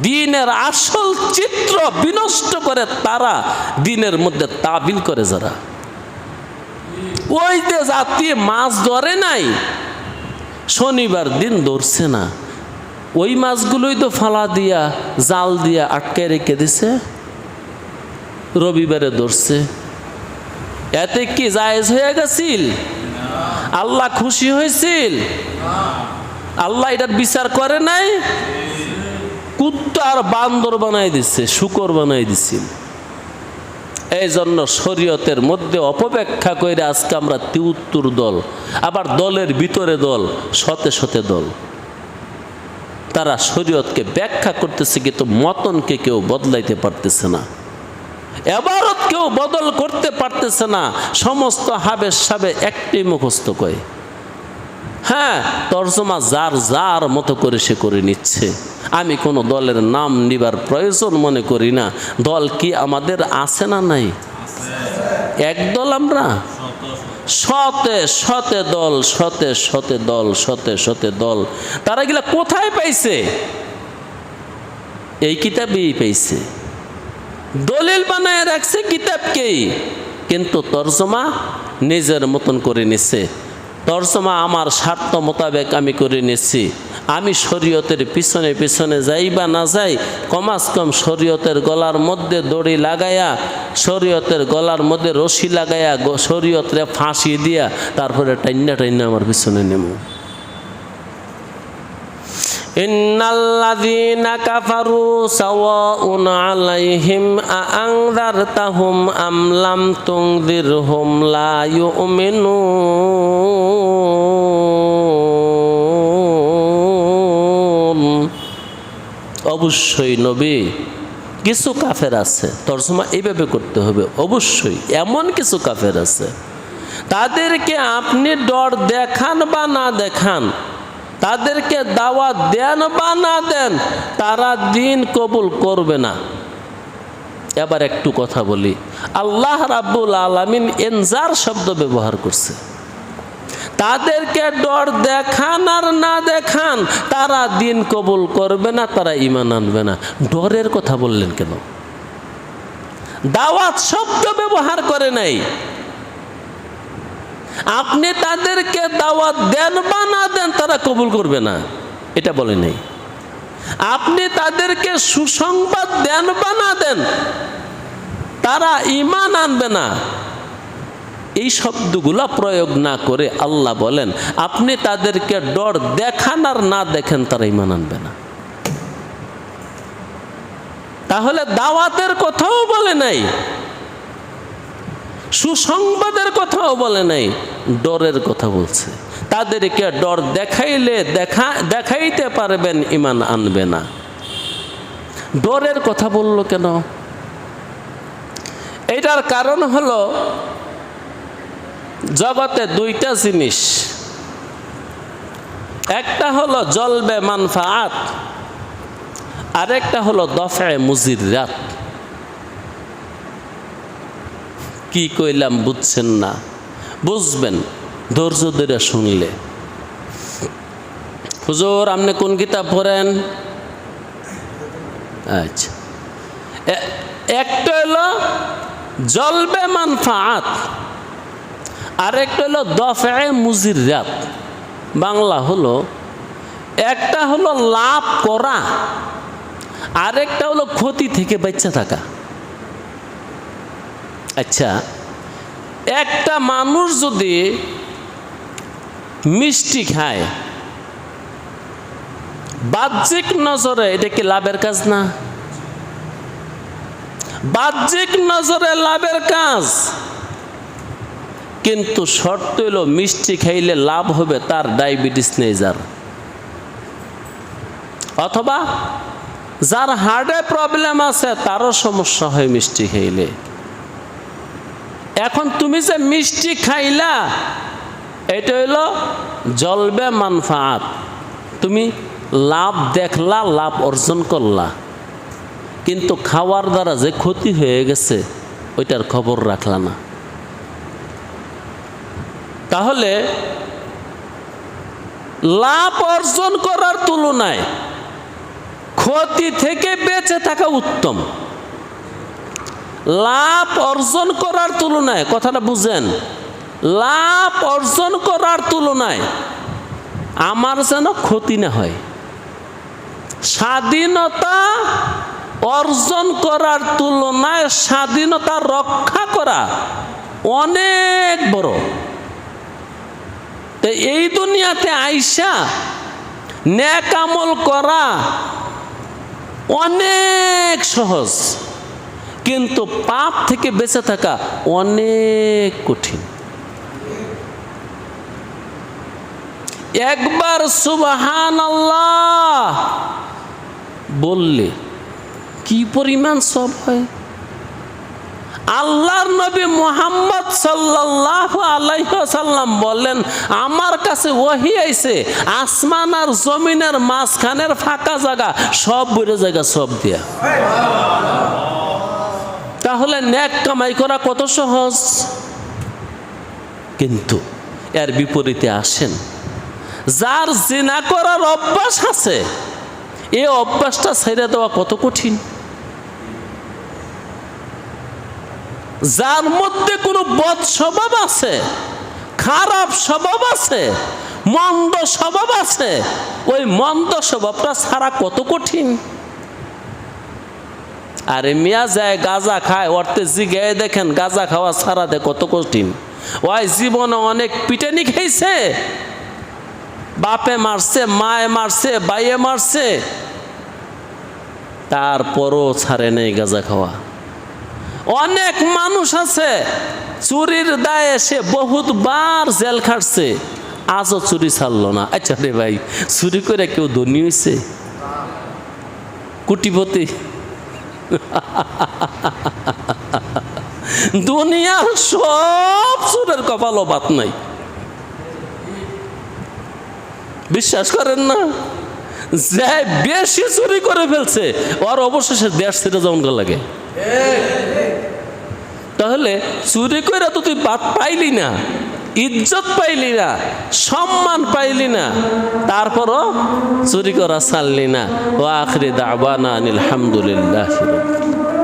দিনের আসল চিত্র বিনষ্ট করে তারা, দিনের মধ্যে তাবিল করে যারা। ওই যে জাতি মাছ ধরে নাই, শনিবার দিন ধরছে না, ওই মাছগুলোই তো ফালা দিয়া জাল দিয়া আটকে রেখে দিছে, রবিবারে ধরছে। এতে কি জায়েজ হয়ে গেছিল? আল্লাহ খুশি হয়েছিল? আল্লাহ এটার বিচার করে নাই? কুত্তা আর বান্দর বানাই দিচ্ছে, শুকর বানাই দিছিল। এই জন্য শরীয়তের মধ্যে অপব্যাখ্যা করে আজকে আমরা ৭৩ দল, আবার দলের ভিতরে দল, শতে শতে দল। তারা শরীয়তকে ব্যাখ্যা করতেছে কিন্তু মতনকে কেউ বদলাইতে পারতেছে না, এবারত কেউ বদল করতে পারতেছে না। সমস্ত হাবের সাবে একটি মুখস্থ কয়। হ্যাঁ, তর্জমা যার যার মতো করে সে করে নিচ্ছে। আমি কোনো দলের নাম নিবার প্রয়োজন মনে করি না। দল কি আমাদের আছে না নাই? এক দল আমরা, শতে শতে দল, শতে শতে দল, শতে শতে দল। তারা গিলা কোথায় পাইছে? এই কিতাবেই পাইছে। দলিল বানায় রাখছে কিতাবকেই, কিন্তু তর্জমা নিজের মতন করে নিছে। তর্জমা আমার স্বার্থ মোতাবেক আমি করে নিচ্ছি। আমি শরীয়তের পিছনে পিছনে যাই বা না যাই, কমাস কম শরীয়তের গলার মধ্যে দড়ি লাগাইয়া, শরীয়তের গলার মধ্যে রশি লাগাইয়া, শরীয়তরে ফাঁসি দিয়া তারপরে টাইন্না টাইন্না আমার পিছনে নেব। ইন্নাল্লাযীনা কাফারু সাওয়াউন আলাইহিম আআনযারতাহুম আম লাম তুনযিরহুম লা ইউমিনুন। অবশ্যই নবী, কিছু কাফের আছে, তর্জমা এইভাবে করতে হবে, অবশ্যই এমন কিছু কাফের আছে, তাদেরকে আপনি ডর দেখান বা না দেখান, তাদেরকে দাওয়াত দেন বা না দেন, তারা দিন কবুল করবে না। এবার একটু কথা বলি, আল্লাহ রাব্বুল আলামিন ইনজার শব্দ ব্যবহার করছে। তাদেরকে ডর দেখান আর না দেখান, তারা দিন কবুল করবে না, তারা ঈমান আনবে না। ডরের কথা বললেন কেন? দাওয়াত শব্দ ব্যবহার করে নাই। আপনি তাদেরকে দাওয়াত দেন বা না দেন, তারা কবুল করবে না, এটা বলে নাই। আপনি তাদেরকে সুসংবাদ দেন বা না দেন, তারা ঈমান আনবে না। এই শব্দগুলা প্রয়োগ না করে আল্লাহ বলেন, আপনি তাদেরকে ডর দেখান আর না দেখেন, তারা ঈমান আনবে না। তাহলে দাওয়াতের কথাও বলে নাই, সুসংবাদের কথাও বলে নাই, ডরের কথা বলছে। তাদেরকে ডর দেখাইলে দেখাইতে পারবেন, ঈমান আনবে না। ডরের কথা বলল কেন? এটার কারণ হলো, জগতে দুইটা জিনিস, একটা হলো জলবে মানফাআত, আরেকটা হলো দফে মুজিরাত। কি কইলাম বুঝছেন না? বুঝবেন ধৈর্য ধরে শুনলে। হুজুর আপনি কোন কিতাব পড়েন? আচ্ছা, একটা হলো জলবে মানফাআত, আরেকটা হলো দফে মুজিরাত। বাংলা হলো, একটা হলো লাভ করা, আরেকটা হলো ক্ষতি থেকে বাঁচা থাকা। আচ্ছা, একটা মানুষ যদি মিষ্টি খায় বাহ্যিক নজরে, এটা কি লাভের কাজ না? বাহ্যিক নজরে লাভের কাজ, কিন্তু শর্ত হলো মিষ্টি খাইলে লাভ হবে তার ডায়াবেটিস নেই যার, অথবা যার হার্টে প্রবলেম আছে তারও সমস্যা হয় মিষ্টি খাইলে। এখন তুমি যে মিষ্টি খাইলা এটা হইল জলবে মানফাত, তুমি লাভ দেখলা, লাভ অর্জন করলা, কিন্তু খাওয়ার দ্বারা যে ক্ষতি হয়ে গেছে ওইটার খবর রাখলা না। তাহলে লাভ অর্জন করার তুলনায় ক্ষতি থেকে বেঁচে থাকা উত্তম। লাভ অর্জন করার তুলনায়, কথাটা বুঝেন, লাভ অর্জন করার তুলনায় আমার যেন ক্ষতি না হয়। স্বাধীনতা অর্জন করার তুলনায় স্বাধীনতা রক্ষা করা অনেক বড়। তো এই দুনিয়াতে আইসা নেক আমল করা অনেক সহজ, কিন্তু পাপ থেকে বেঁচে থাকা অনেক কঠিন। একবার সুবহানাল্লাহ বললে কি পরিমাণ সব হয়। আল্লাহর নবী মুহাম্মদ সাল্লাল্লাহু আলাইহি ওয়াসাল্লাম বলেন, আমার কাছে ওহী আইছে আসমান আর জমিনের মাঝখানের ফাঁকা জায়গা সব বইরে জায়গা সব দিয়া। তাহলে নেক কামাই করা কত সহজ, কিন্তু এর বিপরীতে আসেন যার জিনা করার অভ্যাস আছে, এই অভ্যাসটা ছেড়ে দেওয়া কত কঠিন। যার মধ্যে কোনো বদ স্বভাব আছে, খারাপ স্বভাব আছে, মন্দ স্বভাব আছে, ওই মন্দ স্বভাবটা ছাড়া কত কঠিন। আরে মিয়া যায় গাঁজা খায়, অর্থে জিগায় দেখেন গাঁজা খাওয়া ছাড়াতে কত কঠিন। ওই জীবনে অনেক পিটানি খাইছে, বাপে মারছে, মায়ে মারছে, বাইয়ে মারছে, তারপরও ছাড়ে নেই গাঁজা খাওয়া। অনেক মানুষ আছে চুরির দায়ে সে বহুতবার জেল খাটছে, আজও চুরি ছাড়লো না। আচ্ছা রে ভাই, চুরি করে কেউ ধনী হয়েছে? কোটিপতি? দুনিয়ার সব চুরের কপালও বাত নাই। বিশ্বাস করেন না, যে বেশি চুরি করে ফেলছে ওর অবশেষে দেশ ছেড়ে যাওয়ার লাগে। তাহলে চুরি করে তো তুই বাদ পাইলি না, ইজ্জত পাইলি না, সম্মান পাইলি না, তারপরও চুরি করা ছাড়লি না। ওয়া আখিরি দাওয়ানা আনিল হামদুলিল্লাহ।